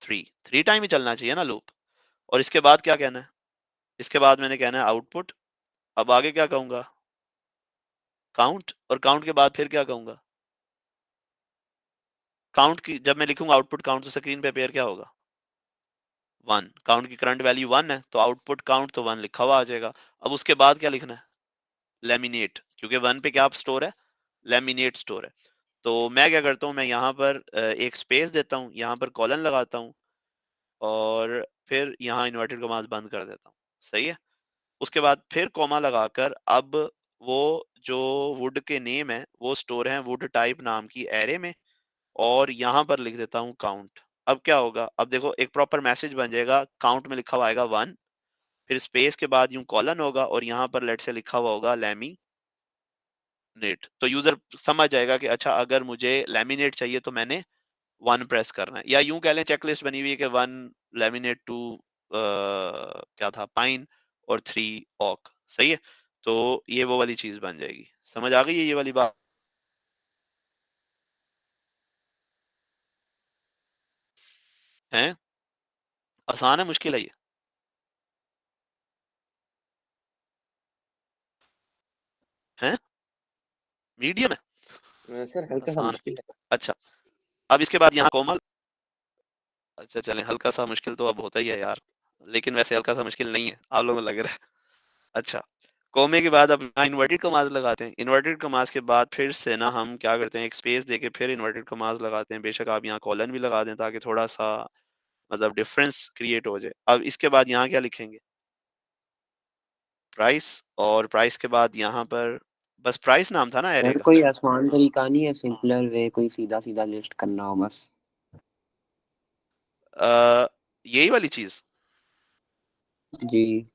3, 3 time ही चलना चाहिए ना लूप। और इसके बाद क्या कहना है, इसके बाद मैंने कहना है आउटपुट। अब आगे क्या कहूंगा, काउंट, और काउंट के बाद फिर क्या कहूंगा, काउंट की जब मैं लिखूंगा आउटपुट काउंट तो स्क्रीन पे अपेयर क्या होगा 1। काउंट की करंट वैल्यू 1 है तो आउटपुट काउंट तो 1 लिखा हुआ आ जाएगा। अब उसके बाद क्या लिखना है लेमिनेट, क्योंकि 1 पे क्या स्टोर है लेमिनेट स्टोर है। तो मैं क्या करता हूँ मैं यहाँ पर एक स्पेस देता हूँ, यहाँ पर कॉलन लगाता हूँ और फिर यहाँ इन्वर्टेड कॉमास बंद कर देता हूँ। सही है। उसके बाद फिर कॉमा लगाकर अब वो जो वुड के नेम है वो स्टोर है वुड टाइप नाम की एरे में और यहाँ पर लिख देता हूँ काउंट। अब क्या होगा, अब देखो एक प्रॉपर मैसेज बन जाएगा, काउंट में लिखा हुआ आएगा 1, फिर स्पेस के बाद यूं कॉलन होगा और यहाँ पर लेट से लिखा हुआ होगा लैमिनेट। तो यूजर समझ जाएगा कि अच्छा अगर मुझे लैमिनेट चाहिए तो मैंने 1 प्रेस करना है, या यूं कह लें चेकलिस्ट बनी हुई है कि 1 लैमिनेट 2 क्या था पाइन और 3 ऑक। सही है। तो ये वो वाली चीज बन जाएगी। समझ आ गई है ये वाली बात है? आसान है मुश्किल है ये? है मीडियम है सर हल्का सा आसान मुश्किल है? है। अच्छा अब इसके बाद यहाँ कोमल। अच्छा चलें, हल्का सा मुश्किल तो अब होता ही है यार, लेकिन वैसे हल्का सा मुश्किल नहीं है आप लोगों को लग रहा है। अच्छा कोमे के बाद अब यहाँ इन्वर्टेड कमाज लगाते हैं। इन्वर्टेड कमाज के बाद फिर से ना हम क्या करते हैं एक स्पेस देके फिर इन्वर्टेड कमाज लगाते हैं। बेशक आप यहाँ कॉलन भी लगा दें ताकि थोड़ा सा मतलब डिफरेंस क्रिएट हो जाए। अब इसके बाद यहाँ क्या लिखेंगे प्राइस, और प्राइस के बाद यहाँ पर बस प्राइस नाम था ना एरे सर का। कोई आसान तरीका नहीं है, सिंपलर वे, कोई सीधा सीधा लिस्ट करना हो बस। यही वाली चीज जी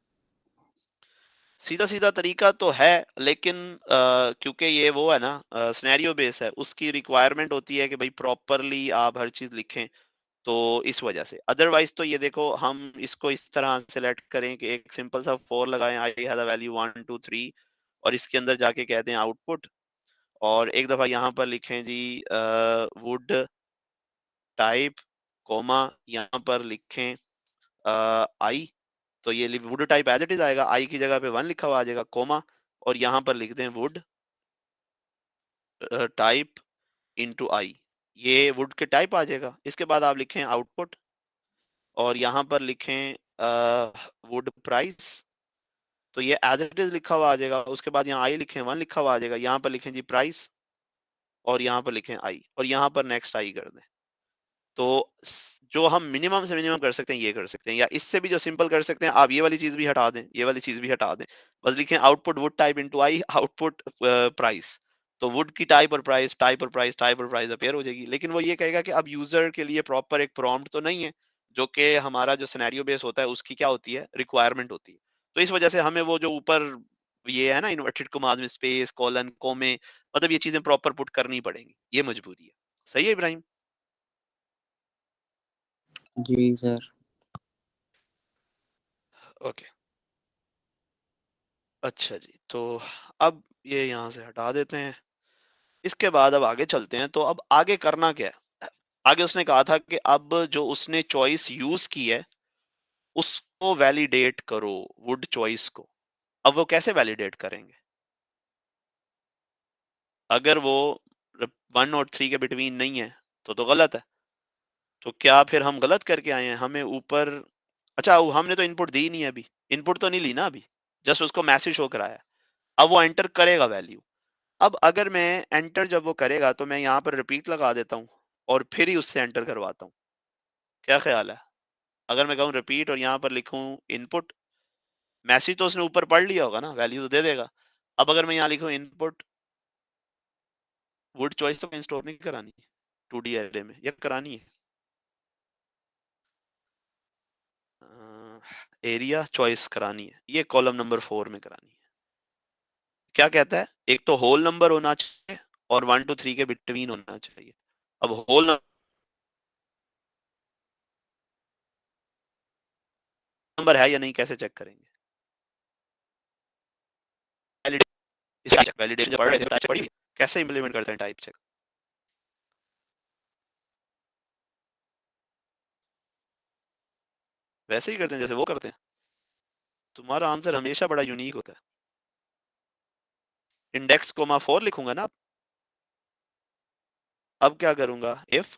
सीधा सीधा तरीका तो है, लेकिन क्योंकि ये वो है ना सिनेरियो बेस है, उसकी रिक्वायरमेंट होती है कि भाई प्रॉपरली आप हर चीज लिखें। तो इस वजह से अदरवाइज तो ये देखो हम इसको इस तरह सेलेक्ट करें कि एक सिंपल सा फॉर लगाएं आई हैव द वैल्यू 1 2 3 और इसके अंदर जाके कहते हैं आउटपुट, और एक दफा यहाँ पर लिखें जी वुड टाइप कोमा यहाँ पर लिखें आई। तो ये would type as it is आएगा, आई की जगह पे 1 लिखा हुआ आ जाएगा कोमा, और यहाँ पर लिख दें वुड टाइप इनटू आई। ये वुड के टाइप आ जाएगा। इसके बाद आप लिखें आउटपुट और यहाँ पर लिखें वुड प्राइस। तो ये एज इट इज लिखा हुआ आ जाएगा। उसके बाद यहाँ आई लिखें 1 लिखा हुआ आ जाएगा। यहाँ पर लिखें जी प्राइस और यहाँ पर लिखें आई और यहाँ पर नेक्स्ट आई कर दें। तो जो हम मिनिमम से मिनिमम कर सकते हैं ये कर सकते हैं, या इससे भी जो सिंपल कर सकते हैं आप ये वाली चीज भी हटा दें, ये वाली चीज भी हटा दें। बस लिखें output would type into I output price. तो वुड की टाइप और प्राइस टाइप और प्राइस टाइप और प्राइस अपेयर हो जाएगी। लेकिन वो ये कहेगा कि अब यूजर के लिए प्रॉपर एक प्रॉम्प्ट तो नहीं है, जो कि हमारा जो सिनेरियो बेस होता है उसकी क्या होती है रिक्वायरमेंट होती है। तो इस वजह से हमें वो जो ऊपर ये है ना इन्वर्टेड कॉमास में स्पेस कॉलन कोमे, मतलब ये चीजें प्रॉपर पुट करनी पड़ेंगी, ये मजबूरी है। सही है इब्राहिम? जी सर। ओके अच्छा जी। तो अब ये यहाँ से हटा देते हैं। इसके बाद अब आगे चलते हैं। तो अब आगे करना क्या है? आगे उसने कहा था कि अब जो उसने चॉइस यूज की है उसको वैलिडेट करो वुड चॉइस को। अब वो कैसे वैलिडेट करेंगे? अगर वो 1 और 3 के बिटवीन नहीं है तो गलत है। तो क्या फिर हम गलत करके आए हैं? हमें ऊपर अच्छा हमने तो इनपुट दी नहीं है अभी, इनपुट तो नहीं ली ना अभी, जस्ट उसको मैसेज शो कराया। अब वो एंटर करेगा वैल्यू। अब अगर मैं एंटर जब वो करेगा तो मैं यहाँ पर रिपीट लगा देता हूँ और फिर ही उससे एंटर करवाता हूँ। क्या ख्याल है? अगर मैं कहूँ रिपीट और यहाँ पर लिखूँ इनपुट, मैसेज तो उसने ऊपर पढ़ लिया होगा ना, वैल्यू तो दे देगा। अब अगर मैं यहाँ लिखूँ इनपुट वुड चॉइस तो इंस्टॉल नहीं करानी 2D एरे में, या करानी है? एरिया चॉइस करानी है, ये कॉलम नंबर 4 में करानी है। क्या कहता है? एक तो होल नंबर होना चाहिए और 1 to 3 के बिटवीन होना चाहिए। अब होल नंबर है या नहीं कैसे चेक करेंगे? वैलिडेशन जब पढ़ रहे थे टाइप चेक पढ़ी, कैसे इंप्लीमेंट करते हैं टाइप चेक? वैसे ही करते हैं जैसे वो करते हैं। तुम्हारा आंसर हमेशा बड़ा यूनिक होता है। इंडेक्स कोमा 4 लिखूंगा ना। अब क्या करूंगा if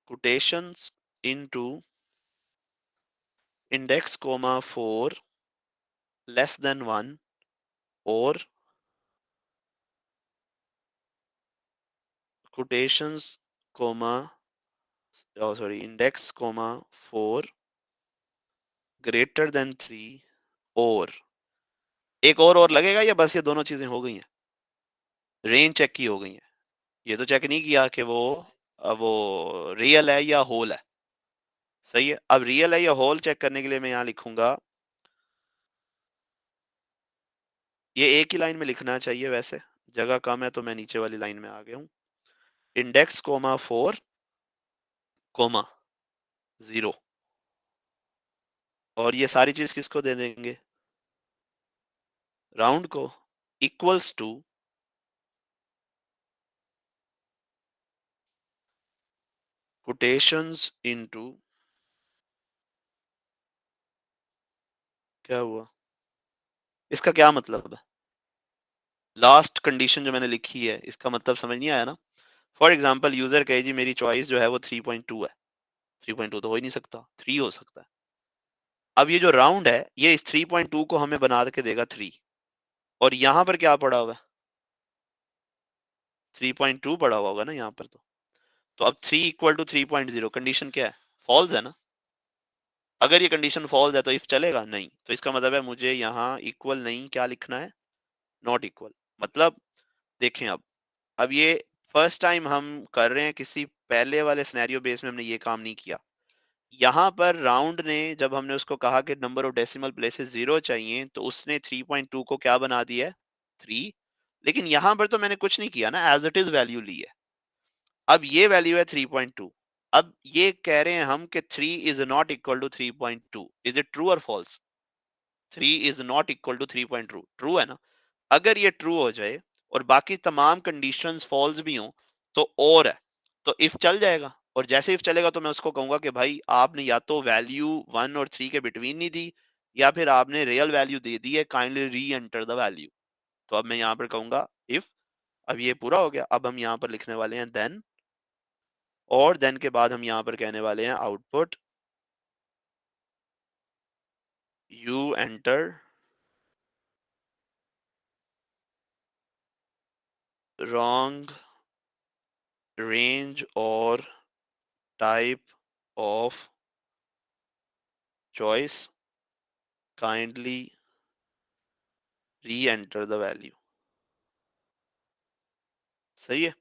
quotations into index comma 4 less than 1 or quotations comma index comma 4 greater than 3 और एक और लगेगा या बस ये दोनों चीजें हो गई हैं? रेंज चेक की हो गई है, ये तो चेक नहीं किया कि वो रियल है या होल है। सही है, अब रियल है या होल चेक करने के लिए मैं यहाँ लिखूंगा, ये एक ही लाइन में लिखना चाहिए, वैसे जगह कम है तो मैं नीचे वाली लाइन में आ गया हूँ। इंडेक्स कोमा 4 कोमा 0 और ये सारी चीज किसको दे देंगे? राउंड को, इक्वल्स टू कोटेशंस इनटू, क्या हुआ, इसका क्या मतलब है? लास्ट कंडीशन जो मैंने लिखी है इसका मतलब समझ नहीं आया ना। फॉर एग्जाम्पल यूजर कहे जी मेरी चॉइस जो है वो 3.2 है, 3.2 तो हो ही नहीं सकता, 3 हो सकता है। अब ये जो राउंड है ये इस 3.2 को हमें बना के देगा 3 और यहाँ पर क्या पड़ा हुआ है? 3.2 पड़ा हुआ होगा ना यहाँ पर तो अब 3 इक्वल टू 3.0 कंडीशन क्या है? फॉल्स है ना। अगर ये कंडीशन फॉल्स है तो इफ चलेगा नहीं, तो इसका मतलब है मुझे यहाँ इक्वल नहीं क्या लिखना है? Not equal. मतलब देखें अब ये फर्स्ट टाइम हम कर रहे हैं, किसी पहले वाले सिनेरियो बेस में हमने ये काम नहीं किया। यहाँ पर राउंड ने जब हमने उसको कहा कि नंबर ऑफ डेसिमल प्लेसेस 0 चाहिए तो उसने 3.2 को क्या बना दिया है? 3। लेकिन यहाँ पर तो मैंने कुछ नहीं किया ना, एज इट इज वैल्यू ली है। अब ये वैल्यू है 3.2। अब ये कह रहे हैं हम कि 3 is not equal to 3.2। Is it true और false? 3 is not equal to 3.2 true है ना। अगर ये ट्रू हो जाए और बाकी तमाम कंडीशंस फॉल्स भी हों तो और है, तो इफ चल जाएगा। और जैसे इफ चलेगा तो मैं उसको कहूंगा कि भाई आपने या तो वैल्यू 1 और 3 के बिटवीन नहीं दी या फिर आपने रियल वैल्यू दे दी है, kindly re enter the value. तो अब मैं यहाँ पर कहूंगा इफ, अब ये पूरा हो गया। अब हम यहाँ पर लिखने वाले हैं देन, और देन के बाद हम यहाँ पर कहने वाले हैं output you enter wrong range और type of choice, kindly re-enter the value। सही है।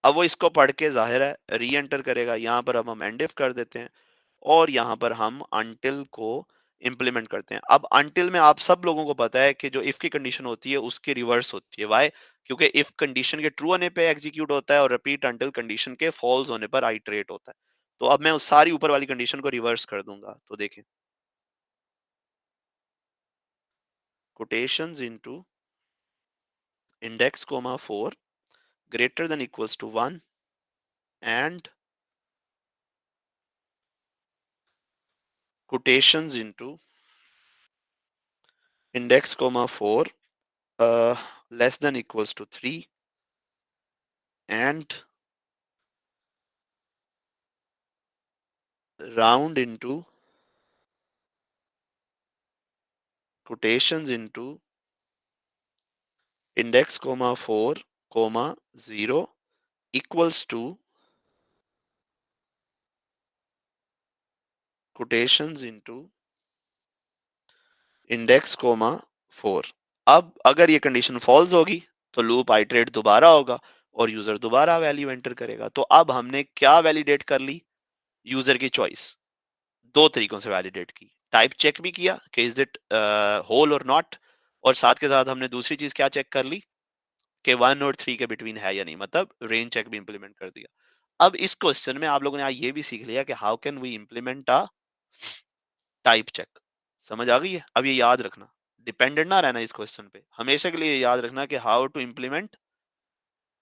अब वो इसको पढ़ के जाहिर है री एंटर करेगा। यहाँ पर अब हम एंड इफ कर देते हैं और यहाँ पर हम until को इंप्लीमेंट करते हैं। अब until में आप सब लोगों को पता है कि जो if की कंडीशन होती है उसकी रिवर्स होती है। वाई? क्योंकि if कंडीशन के ट्रू होने पे एग्जीक्यूट होता है और रिपीट until कंडीशन के फॉल्स होने पर आइटरेट होता है। तो अब मैं उस सारी ऊपर वाली कंडीशन को रिवर्स कर दूंगा। तो देखें, quotations into index comma 4 greater than equals to 1 and quotations into index comma 4 less than equals to 3 and round into quotations into index comma 4 comma 0 equals to quotations into index comma 4। अब अगर ये कंडीशन फॉल्स होगी तो लूप आइटरेट दोबारा होगा और यूजर दोबारा वैल्यू एंटर करेगा। तो अब हमने क्या वैलिडेट कर ली? यूजर की चॉइस। दो तरीकों से वैलिडेट की, टाइप चेक भी किया कि इज इट होल और नॉट, और साथ के साथ हमने दूसरी चीज क्या चेक कर ली कि 1 और 3 के बिटवीन है या नहीं, मतलब रेंज चेक भी इंप्लीमेंट कर दिया। अब इस क्वेश्चन में आप लोगों ने ये भी सीख लिया कि how can we implement a type check. समझ आ गई है? अब ये याद रखना, डिपेंडेंट ना रहना इस क्वेश्चन पे, हमेशा के लिए याद रखना कि how to implement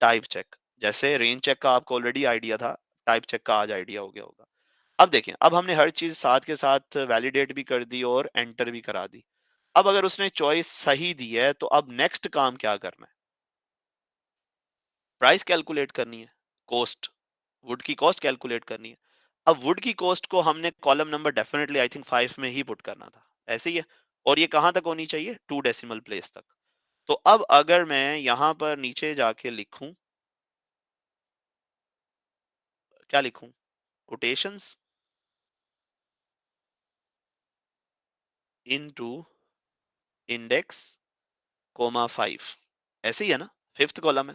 type check. जैसे रेंज चेक का आपको ऑलरेडी आइडिया था, टाइप चेक का आज आइडिया हो गया होगा। अब देखें, अब हमने हर चीज साथ के साथ वैलिडेट भी कर दी और एंटर भी करा दी। अब अगर उसने चॉइस सही दी है तो अब नेक्स्ट काम क्या करना है? प्राइस कैलकुलेट करनी है, कॉस्ट, वुड की कॉस्ट कैलकुलेट करनी है। अब वुड की कॉस्ट को हमने column number definitely I think 5 में ही पुट करना था, ऐसे ही है। और ये कहां तक होनी चाहिए, 2 डेसिमल प्लेस तक। तो अब अगर मैं यहां पर नीचे जाके लिखूं, क्या लिखूं, कोटेशंस इनटू इंडेक्स कोमा 5, ऐसे ही है ना, fifth column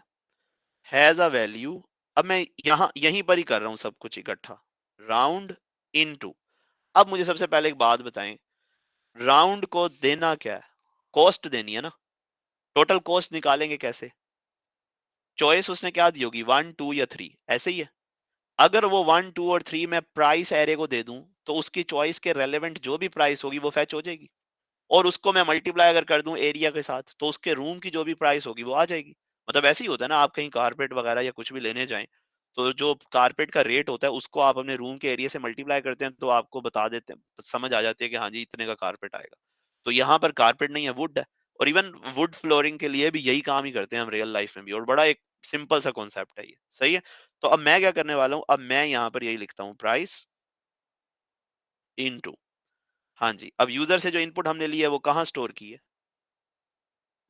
has a value. अब मैं यहां यहीं पर ही कर रहा हूं सब कुछ इकट्ठा, राउंड इनटू। अब मुझे सबसे पहले एक बात बताएं, राउंड को देना क्या है, कॉस्ट देनी है ना। टोटल कॉस्ट निकालेंगे कैसे, चॉइस उसने क्या दी होगी, 1 2 या 3, ऐसे ही है। अगर वो 1 2 और 3 में प्राइस एरे को दे दूं, तो उसकी चॉइस के रेलेवेंट जो भी प्राइस होगी वो फैच हो जाएगी। और उसको मैं मल्टीप्लाई अगर कर दूं एरिया के साथ, तो उसके रूम की जो भी प्राइस होगी वो आ जाएगी। मतलब ऐसे ही होता है ना, आप कहीं कारपेट वगैरह या कुछ भी लेने जाएं, तो जो कारपेट का रेट होता है उसको आप अपने रूम के एरिया से मल्टीप्लाई करते हैं, तो आपको बता देते हैं, समझ आ जाती है कि हाँ जी इतने का कारपेट आएगा। तो यहाँ पर कारपेट नहीं है, वुड है। और इवन वुड फ्लोरिंग के लिए भी यही काम ही करते हैं हम रियल लाइफ में भी, और बड़ा एक सिंपल सा कॉन्सेप्ट है ये, सही है। तो अब मैं क्या करने वाला हूँ, अब मैं यहाँ पर यही लिखता हूँ, प्राइस इनटू, हाँ जी, अब यूजर से जो इनपुट हमने लिया है वो कहाँ स्टोर की है,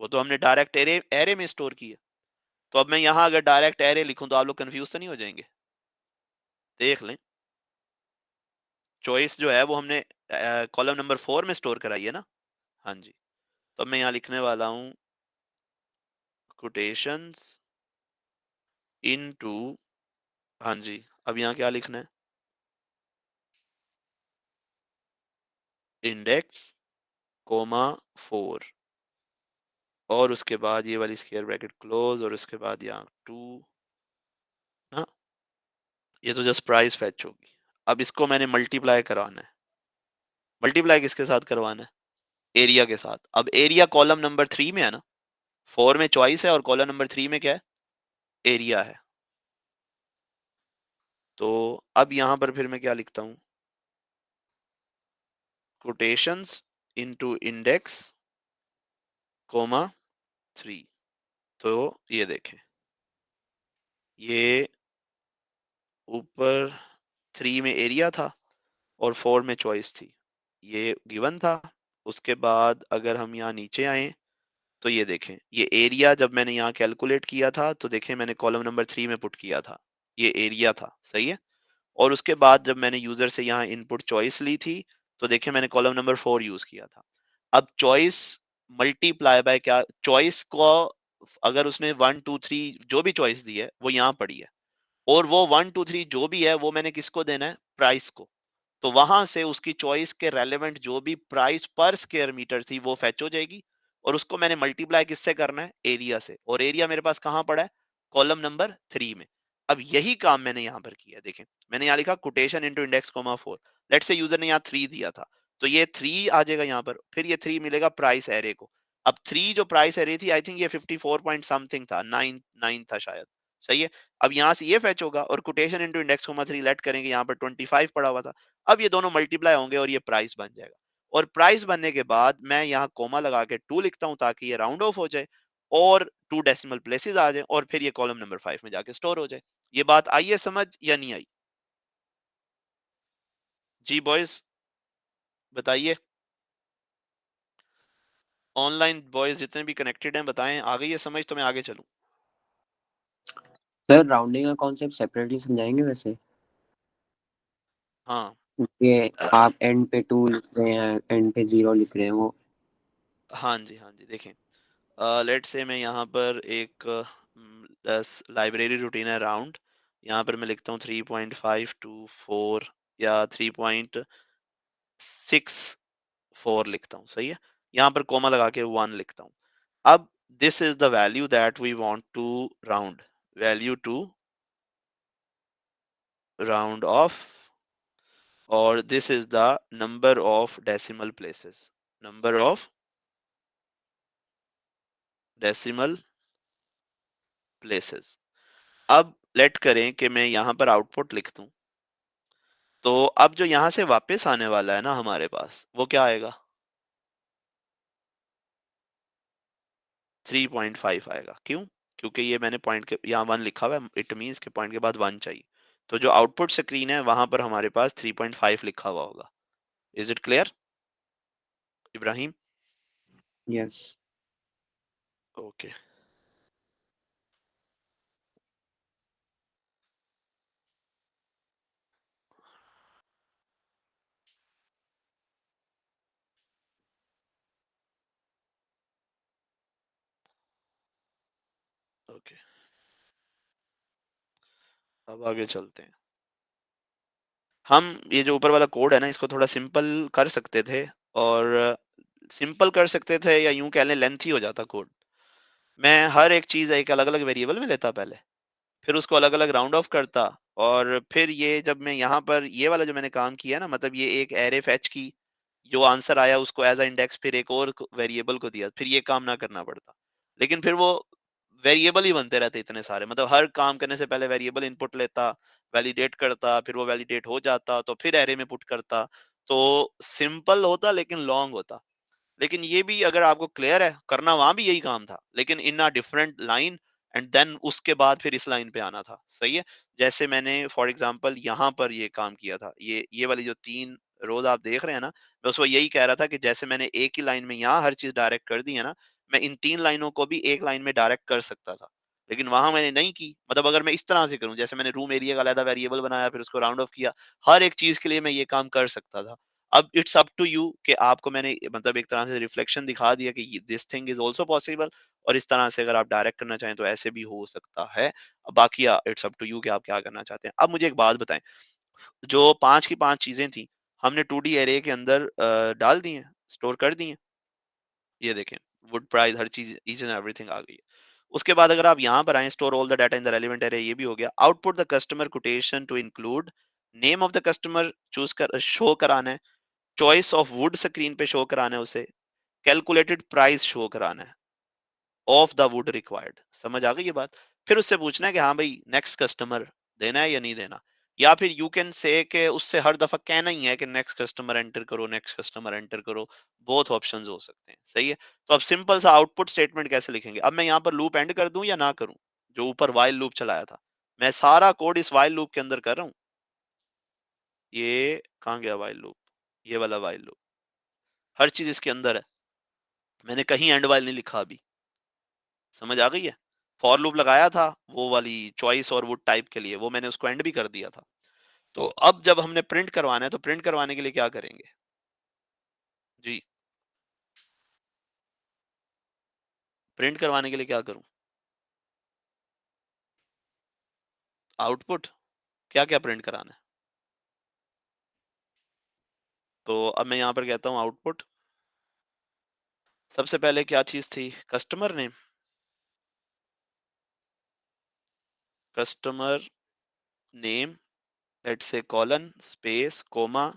वो तो हमने डायरेक्ट एरे एरे में स्टोर की है। तो अब मैं यहाँ अगर डायरेक्ट एरे लिखूं तो आप लोग कंफ्यूज तो नहीं हो जाएंगे, देख लें। चॉइस जो है वो हमने कॉलम नंबर 4 में स्टोर कराई है ना, हाँ जी। तो अब मैं यहाँ लिखने वाला हूँ, कोटेशंस इनटू, हाँ जी, अब यहाँ क्या लिखना है, इंडेक्स कोमा 4, और उसके बाद ये वाली स्क्वायर ब्रैकेट क्लोज, और उसके बाद यहाँ 2 ना, ये तो जस्ट प्राइस फैच होगी। अब इसको मैंने मल्टीप्लाई करवाना है, मल्टीप्लाई किसके साथ करवाना है, एरिया के साथ। अब एरिया कॉलम नंबर 3 में है ना, 4 में चॉइस है और कॉलम नंबर 3 में क्या है, एरिया है। तो अब यहां पर फिर मैं क्या लिखता हूं, कोटेशंस इनटू इंडेक्स कोमा 3। तो ये देखें, ये ऊपर 3 में एरिया था और 4 में चॉइस थी, ये गिवन था। उसके बाद अगर हम यहाँ नीचे आए, तो ये देखें, ये एरिया जब मैंने यहाँ कैलकुलेट किया था, तो देखें मैंने कॉलम नंबर 3 में पुट किया था, ये एरिया था, सही है। और उसके बाद जब मैंने यूजर से यहाँ इनपुट चॉइस ली थी, तो देखिए मैंने कॉलम नंबर 4 यूज किया था। अब चॉइस मल्टीप्लाई बाय क्या, चॉइस को अगर उसने 1 2 3 जो भी चॉइस दी है वो यहाँ पड़ी है, और वो 1 2 3 जो भी है वो मैंने किसको देना है, प्राइस को। तो वहां से उसकी चॉइस के रेलेवेंट जो भी प्राइस पर स्क्वायर मीटर थी वो फैच हो जाएगी, और उसको मैंने मल्टीप्लाई किससे करना है, एरिया से। और एरिया मेरे पास कहां पड़ा है, कॉलम नंबर 3 में। अब यही काम मैंने यहां पर किया, देखें मैंने यहां लिखा quotation into index comma 4। Let's say user ने यहाँ 3 दिया था, तो ये 3 आ जाएगा यहाँ पर, फिर ये 3 मिलेगा प्राइस एरे को। अब 3 जो प्राइस एरे थी, आई थिंक ये 54 पॉइंट समथिंग था, 9 9 था शायद, सही है। अब यहाँ से ये फैच होगा, और कोटेशन इनटू इंडेक्स कोमा 3 लेट करेंगे, यहाँ पर 25 पड़ा हुआ था। अब ये दोनों मल्टीप्लाई होंगे और ये प्राइस बन जाएगा। और प्राइस बनने के बाद मैं यहाँ कोमा लगा के 2 लिखता हूँ, ताकि ये राउंड ऑफ हो जाए और 2 डेसिमल प्लेसेस आ जाए, और फिर ये कॉलम नंबर 5 में जाके स्टोर हो जाए। ये बात आई है समझ या नहीं आई, जी बॉयज बताइए, ऑनलाइन बॉयज जितने भी कनेक्टेड हैं बताएं, आ गई है समझ तो मैं आगे चलूं। सर राउंडिंग का कॉन्सेप्ट सेपरेटली समझाएंगे वैसे, हाँ कि आप एंड पे 2 लिख रहे हैं, एंड पे 0 लिख रहे हैं वो। हाँ जी, हाँ जी, देखें लेट से मैं यहाँ पर एक लाइब्रेरी रूटीन है राउंड, यहाँ पर मैं लिखता हूँ 3.524 या 3.6 4 लिखता हूँ, सही है। यहाँ पर कोमा लगा के 1 लिखता हूँ। अब this is the value that we want to round, value to round off, और this is the number of decimal places, number of decimal places. अब लेट करें कि मैं यहाँ पर आउटपुट लिख दूं, तो अब जो यहाँ से वापस आने वाला है ना हमारे पास, वो क्या आएगा, 3.5 आएगा। क्यों, क्योंकि ये मैंने पॉइंट के यहाँ 1 लिखा हुआ है, इट मीन्स के पॉइंट के बाद 1 चाहिए। तो जो आउटपुट स्क्रीन है वहां पर हमारे पास 3.5 लिखा हुआ होगा। Is it clear Ibrahim? Yes. Okay. Okay, अब आगे चलते हैं। हम ये जो ऊपर वाला कोड है ना, इसको थोड़ा सिंपल कर सकते थे, और सिंपल कर सकते थे या यूं कह लें लेंथी हो जाता कोड। मैं हर एक चीज एक अलग अलग वेरिएबल में लेता पहले, फिर उसको अलग अलग राउंड ऑफ करता, और फिर ये जब मैं यहाँ पर ये वाला जो मैंने काम किया ना, मतलब ये एक एरे फेच की, जो आंसर आया उसको एज अ इंडेक्स फिर एक और वेरिएबल को दिया, फिर ये काम ना करना पड़ता। लेकिन फिर वो वेरिएबल ही बनते रहते इतने सारे, मतलब हर काम करने से पहले वेरिएबल इनपुट लेता, वैलिडेट करता, फिर वो वैलिडेट हो जाता तो फिर एरे में पुट करता। तो सिंपल होता लेकिन लॉन्ग होता। लेकिन ये भी अगर आपको क्लियर है, करना वहां भी यही काम था, लेकिन in a different line, and then उसके बाद फिर इस लाइन पे आना था। सही है। जैसे मैंने फॉर एग्जांपल यहाँ पर ये काम किया था, ये वाली जो 3 रोज आप देख रहे हैं ना, मैं उसको यही कह रहा था कि जैसे मैंने एक ही लाइन में यहाँ हर चीज डायरेक्ट कर दी है ना, मैं इन 3 लाइनों को भी एक लाइन में डायरेक्ट कर सकता था। लेकिन वहां मैंने नहीं की। मतलब अगर मैं इस तरह से करूं, जैसे मैंने रूम एरिया का अलग वेरिएबल बनाया, फिर उसको राउंड ऑफ किया, हर एक चीज के लिए मैं ये काम कर सकता था। अब इट्स अप टू यू कि आपको मैंने मतलब एक तरह से रिफ्लेक्शन दिखा दिया कि this thing is also possible, और इस तरह से अगर आप डायरेक्ट करना चाहें तो ऐसे भी हो सकता है। अब बाकी इट्स अप टू यू कि आप क्या करना चाहते हैं। अब मुझे एक बात बताएं, जो 5 की 5 चीजें थी, हमने 2D एरे के अंदर डाल दी हैं, स्टोर कर दी हैं। ये देखें, वुड प्राइस हर चीज ईच एंड एवरीथिंग आ गई है। उसके बाद अगर आप यहाँ पर आए, store all the data in the relevant array, ये भी हो गया। Output the customer quotation to include name of the customer choose कर शो कराना है, चॉइस ऑफ वुड स्क्रीन पे शो कराना है उसे, कैलकुलेटेड प्राइस शो कराना है ऑफ द वुड रिक्वायर्ड। समझ आ गई ये बात? फिर उससे पूछना है कि हाँ भाई नेक्स्ट कस्टमर देना है या नहीं देना, या फिर यू कैन से कि उससे हर दफा कहना ही है कि नेक्स्ट कस्टमर एंटर करो, नेक्स्ट कस्टमर एंटर करो। बोथ ऑप्शंस हो सकते हैं। सही है। तो अब सिंपल सा आउटपुट स्टेटमेंट कैसे लिखेंगे? अब मैं यहाँ पर लूप एंड कर दूं या ना करूं? जो ऊपर वाइल लूप चलाया था, मैं सारा कोड इस वाइल लूप के अंदर कर रहा हूँ। ये कहाँ गया वाइल लूप? ये वाला वाइल लूप, हर चीज इसके अंदर है, मैंने कहीं एंड वाइल नहीं लिखा अभी। समझ आ गई है? फॉर लूप लगाया था वो वाली चॉइस और वुड टाइप के लिए, वो मैंने उसको एंड भी कर दिया था। तो अब जब हमने प्रिंट करवाना है, तो प्रिंट करवाने के लिए क्या करेंगे जी? प्रिंट करवाने के लिए क्या करूं? आउटपुट। क्या क्या प्रिंट कराना है? तो अब मैं यहाँ पर कहता हूँ आउटपुट। सबसे पहले क्या चीज थी? Customer name. Customer name, let's say colon space comma,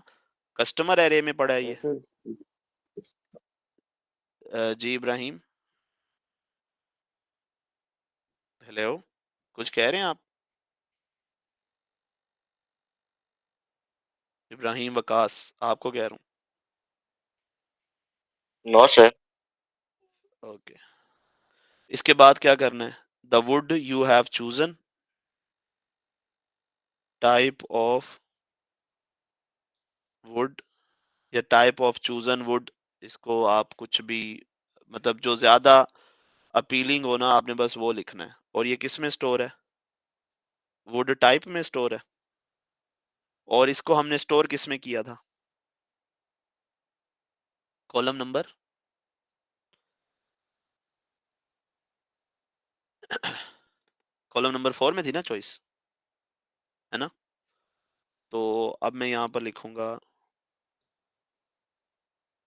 customer array में पड़ा है ये। ऐसे जी इब्राहिम, हेलो, कुछ कह रहे हैं आप? इब्राहिम वकास, आपको कह रहा नो सर। हूँ। ओके। इसके बाद क्या करना है? The wood you have chosen, type of would या टाइप ऑफ चूजन वुड, इसको आप कुछ भी, मतलब जो ज्यादा अपीलिंग हो ना, आपने बस वो लिखना है। और ये किस में स्टोर है? वुड टाइप में स्टोर है। और इसको हमने स्टोर किस में किया था? कॉलम नंबर कॉलम नंबर 4 में थी ना चॉइस, है ना? तो अब मैं यहाँ पर लिखूंगा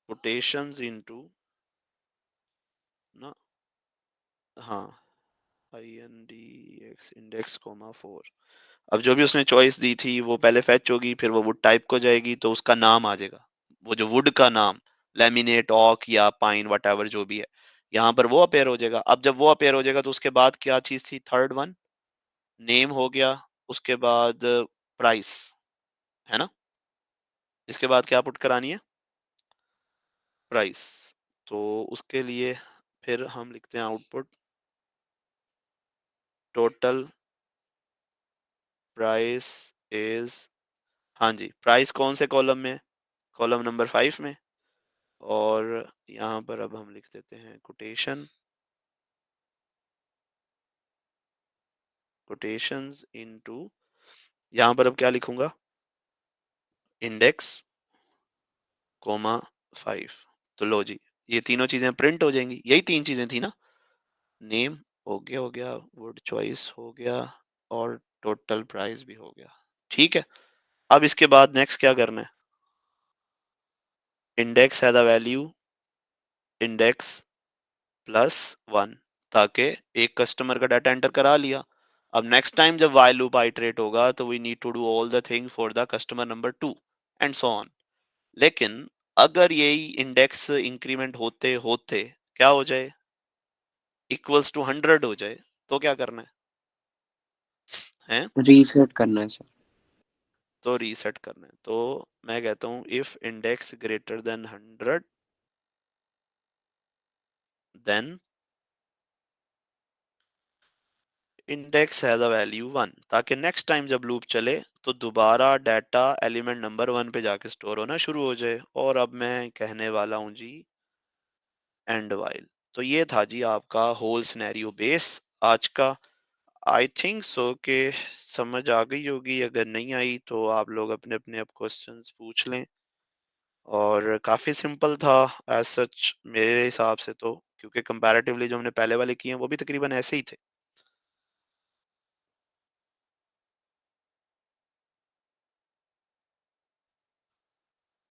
कोटेशंस इनटू ना, हाँ, INDEX इंडेक्स कोमा 4। अब जो भी उसने चॉइस दी थी वो पहले फेच होगी, फिर वो वुड टाइप को जाएगी, तो उसका नाम आ जाएगा, वो जो वुड का नाम, लेमिनेट ऑक या पाइन वट जो भी है, यहाँ पर वो अपेयर हो जाएगा। अब जब वो अपेयर हो जाएगा तो उसके बाद क्या चीज थी? थर्ड वन, नेम हो गया, उसके बाद प्राइस, है ना? इसके बाद क्या पुट करानी है? प्राइस। तो उसके लिए फिर हम लिखते हैं आउटपुट टोटल प्राइस इज, हाँ जी, प्राइस कौन से कॉलम में, कॉलम नंबर 5 में, और यहाँ पर अब हम लिख देते हैं कोटेशन, कोटेशंस इनटू, यहाँ पर अब क्या लिखूंगा, इंडेक्स कोमा 5। तो लो जी, ये तीनों चीजें प्रिंट हो जाएंगी, यही 3 चीजें थी ना, नेम हो गया, वर्ड चॉइस हो गया, और टोटल प्राइस भी हो गया। ठीक है, अब इसके बाद नेक्स्ट क्या करना है, इंडेक्स है द वैल्यू इंडेक्स प्लस 1, ताकि एक कस्टमर का डाटा एंटर करा लिया। अब नेक्स्ट टाइम जब while लूप आइटरेट होगा तो we need to do all the thing for the customer number 2 and so on. लेकिन अगर यही इंडेक्स इंक्रीमेंट होते होते क्या हो जाए, इक्वल्स टू 100 हो जाए, तो क्या करना है, रीसेट करना है सर। तो रीसेट करना है। तो मैं कहता हूं if index greater than 100 then index है द वैल्यू 1, ताकि नेक्स्ट टाइम जब लूप चले तो दोबारा डाटा एलिमेंट नंबर 1 पे जाके स्टोर होना शुरू हो जाए। और अब मैं कहने वाला हूं जी एंड वाइल। तो ये था जी आपका होल सिनेरियो बेस आज का। आई थिंक सो कि समझ आ गई होगी, अगर नहीं आई तो आप लोग अपने अपने अब क्वेश्चंस पूछ लें। और काफी सिंपल था एज सच मेरे हिसाब से तो, क्योंकि कंपैरेटिवली जो हमने पहले वाले किए हैं वो भी तकरीबन ऐसे ही थे।